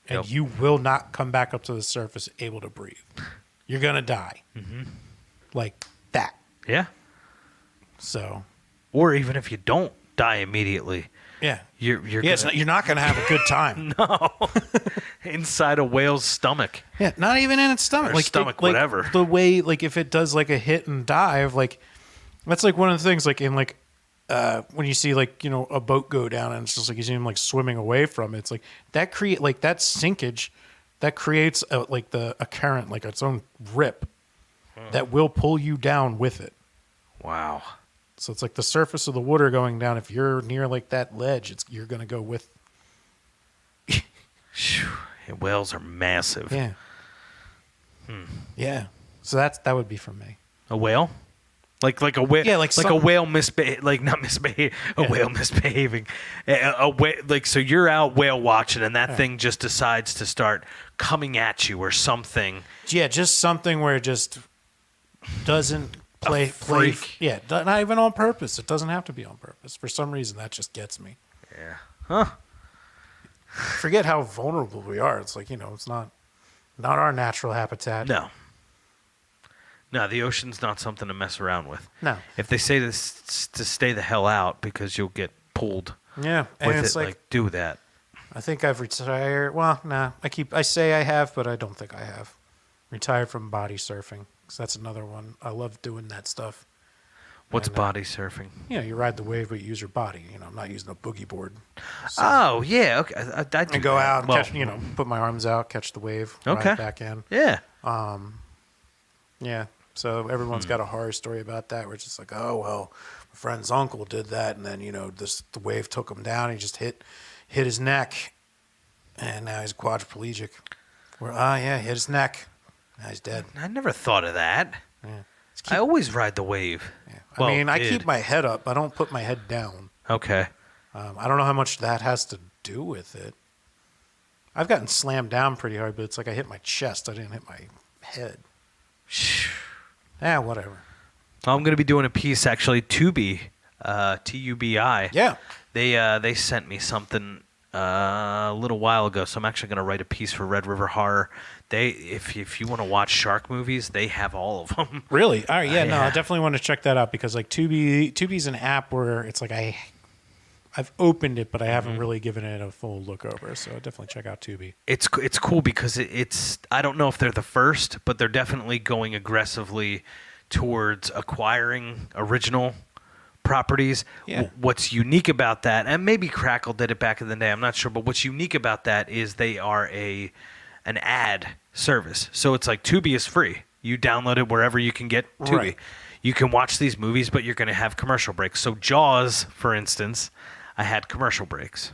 And you will not come back up to the surface able to breathe. You're going to die. Mm-hmm. Like that. Yeah. So, or even if you don't die immediately, you're not going to have a good time. No, inside a whale's stomach. Yeah, not even in its stomach. Or like stomach, whatever. The way, like if it does like a hit and dive, like that's like one of the things. Like in like when you see like a boat go down and it's just like you see him like swimming away from it. It's like that that sinkage that creates a current, like its own rip that will pull you down with it. Wow. So it's like the surface of the water going down. If you're near like that ledge, you're going to go with. Whales are massive. Yeah. Yeah. So that would be for me. A whale? Like a whale? Yeah, a whale whale misbehaving. A whale, like, so you're out whale watching and that thing just decides to start coming at you or something. Yeah, just something where it just doesn't play. Yeah, not even on purpose. It doesn't have to be on purpose. For some reason, that just gets me. Yeah. Huh. Forget how vulnerable we are. It's like, it's not our natural habitat. No, the ocean's not something to mess around with. No. If they say this to stay the hell out because you'll get pulled. Yeah, and it's like do that. I think I've retired. Well, nah. I say I have, but I don't think I have. Retired from body surfing. So that's another one. I love doing that stuff. What's body surfing? You ride the wave, but you use your body. I'm not using a boogie board. So, oh, yeah. Okay. I go out and catch, put my arms out, catch the wave, ride back in. Yeah. Yeah. So everyone's got a horror story about that where it's just like, oh, well, my friend's uncle did that. And then, the wave took him down. He just hit his neck. And now he's quadriplegic. He hit his neck. Now he's dead. I never thought of that. Yeah. I always ride the wave. Yeah. Well, I mean, I keep my head up. I don't put my head down. Okay. I don't know how much that has to do with it. I've gotten slammed down pretty hard, but it's like I hit my chest. I didn't hit my head. Whatever. I'm going to be doing a piece, actually, Tubi, Tubi. Yeah. They sent me something a little while ago, so I'm actually going to write a piece for Red River Horror. If you want to watch shark movies, they have all of them. Really? All right. Yeah. No, I definitely want to check that out because like Tubi's an app where it's like I've opened it, but I haven't really given it a full look over. So definitely check out Tubi. It's cool because it's I don't know if they're the first, but they're definitely going aggressively towards acquiring original properties. Yeah. What's unique about that, and maybe Crackle did it back in the day, I'm not sure, but what's unique about that is they are an ad service. So it's like Tubi is free. You download it wherever you can get Tubi. Right. You can watch these movies, but you're going to have commercial breaks. So Jaws, for instance, I had commercial breaks,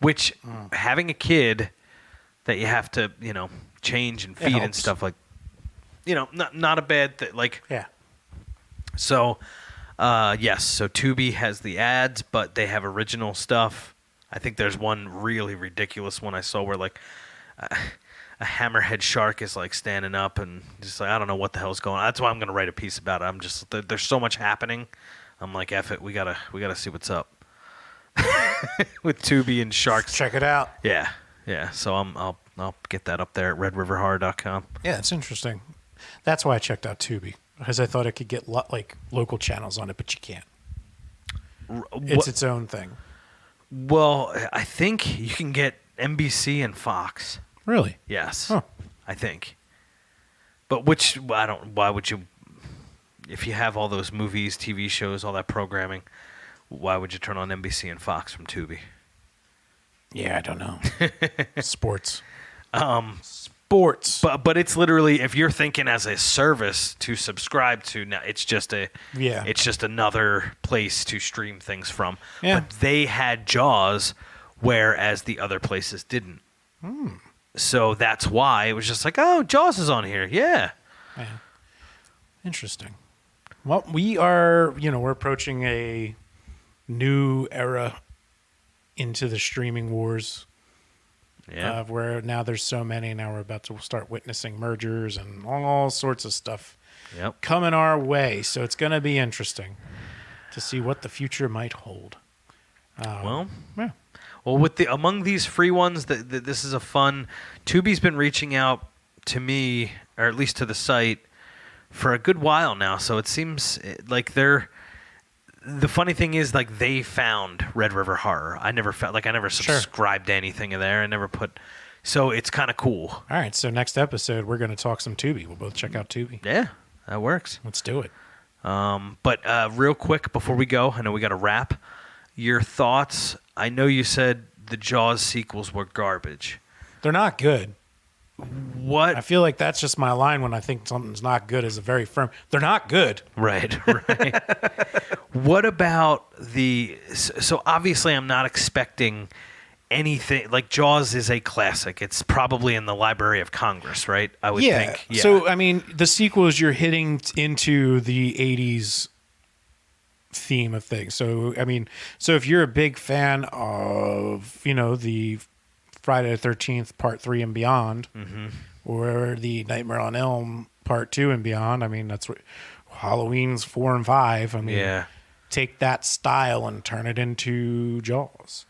which having a kid that you have to, change and feed and stuff like, not a bad thing. Like, yeah. So, yes. So Tubi has the ads, but they have original stuff. I think there's one really ridiculous one I saw where like a hammerhead shark is like standing up and just like, I don't know what the hell's going on. That's why I'm going to write a piece about it. I'm just, there's so much happening. I'm like, F it. We gotta see what's up with Tubi and sharks. Check it out. Yeah. So I'll get that up there at redriverhorror.com. Yeah, it's interesting. That's why I checked out Tubi because I thought I could get like local channels on it, but you can't. It's its own thing. Well, I think you can get NBC and Fox. Really? Yes. Huh. I think. But why would you, if you have all those movies, TV shows, all that programming, why would you turn on NBC and Fox from Tubi? Yeah, I don't know. Sports. Sports. But it's literally, if you're thinking as a service to subscribe to, now it's just it's just another place to stream things from. Yeah. But they had Jaws, whereas the other places didn't. So that's why it was just like, oh, Jaws is on here. Yeah. Interesting. Well, we're approaching a new era into the streaming wars. Yeah. Where now there's so many. Now we're about to start witnessing mergers and all sorts of stuff coming our way. So it's going to be interesting to see what the future might hold. Well, with among these free ones, this is a fun. Tubi's been reaching out to me, or at least to the site, for a good while now. So it seems like they're. The funny thing is, like, they found Red River Horror. I never subscribed to anything there. I never put. So it's kind of cool. All right. So next episode, we're going to talk some Tubi. We'll both check out Tubi. Yeah, that works. Let's do it. But real quick before we go, I know we got to wrap. Your thoughts? I know you said the Jaws sequels were garbage. They're not good. What? I feel like that's just my line when I think something's not good is a very firm. They're not good. Right. What about so obviously I'm not expecting anything like Jaws is a classic. It's probably in the Library of Congress, right? I would think. Yeah. So, I mean, the sequels, you're hitting into the 80s theme of things. So, I mean, if you're a big fan of, the Friday the 13th Part 3 and beyond, or the Nightmare on Elm Part 2 and beyond, I mean, that's what Halloween's 4 and 5. I mean, take that style and turn it into Jaws.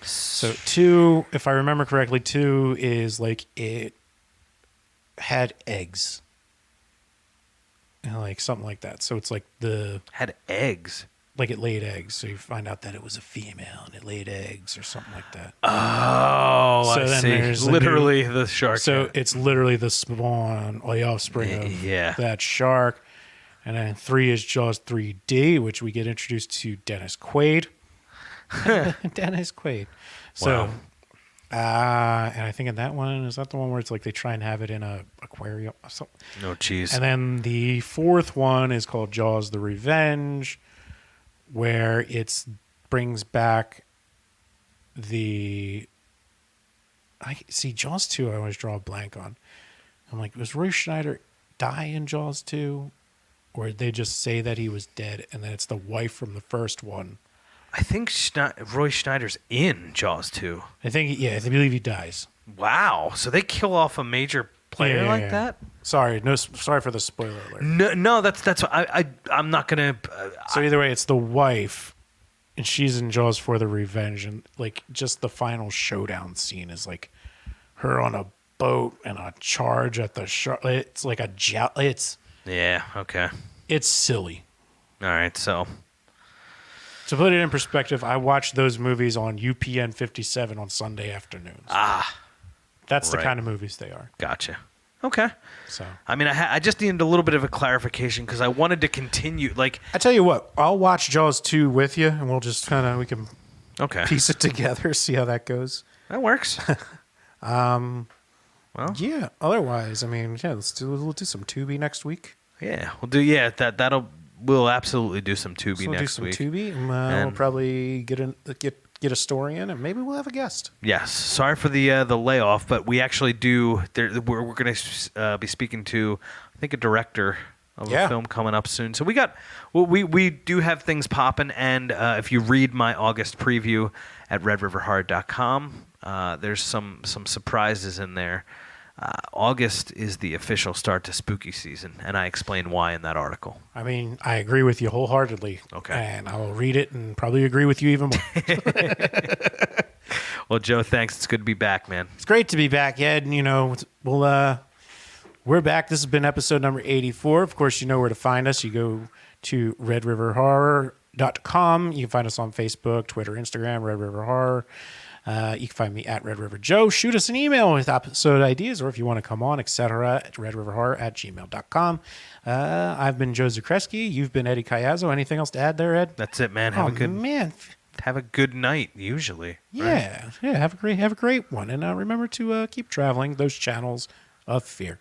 So 2, if I remember correctly, 2 is like it had eggs. Like something like that. So it's like had eggs. Like it laid eggs. So you find out that it was a female and it laid eggs or something like that. Oh, so I then see. There's literally the shark. So it's literally the spawn or the offspring of that shark. And then 3 is Jaws 3D, which we get introduced to Dennis Quaid. Dennis Quaid. So, and I think in that one, is that the one where it's like they try and have it in a aquarium or something? No, cheese. And then the 4th one is called Jaws the Revenge, where it brings back Jaws 2 I always draw a blank on. I'm like, was Roy Schneider die in Jaws 2? or they just say that he was dead, and then it's the wife from the first one. I think Roy Schneider's in Jaws 2. I believe he dies. Wow. So they kill off a major player that? Sorry for the spoiler alert. No, that's I'm not gonna. So either way, it's the wife, and she's in Jaws for the revenge, and like just the final showdown scene is like her on a boat and a charge at the shark. It's like it's okay. It's silly. All right, so to put it in perspective, I watched those movies on UPN 57 on Sunday afternoons. That's the kind of movies they are. Gotcha. Okay. So I mean, I just needed a little bit of a clarification because I wanted to continue. Like, I tell you what, I'll watch Jaws 2 with you, and we'll just we can piece it together, see how that goes. That works. Well, yeah. Otherwise, I mean, we'll do some Tubi next week. Yeah, we'll do. Yeah, we'll absolutely do some Tubi next week. We'll do some Tubi, and we'll probably get a story in, and maybe we'll have a guest. Yes. Sorry for the layoff, but we actually do. We're going to be speaking to, I think, a director of a film coming up soon. So we do have things popping, and if you read my August preview at redriverhard.com, there's some surprises in there. August is the official start to spooky season, and I explain why in that article. I mean, I agree with you wholeheartedly. Okay. And I will read it and probably agree with you even more. Well, Joe, thanks. It's good to be back, man. It's great to be back, Ed. And, we're back. This has been episode number 84. Of course, you know where to find us. You go to redriverhorror.com. You can find us on Facebook, Twitter, Instagram, Red River Horror. You can find me at Red River Joe. Shoot us an email with episode ideas, or if you want to come on, etc. at redriverhorror@gmail.com. I've been Joe Zakrzewski. You've been Eddie Caiazzo. Anything else to add there, Ed? That's it, man. Have a good night. Usually, yeah, right? Have a great one, and remember to keep traveling those channels of fear.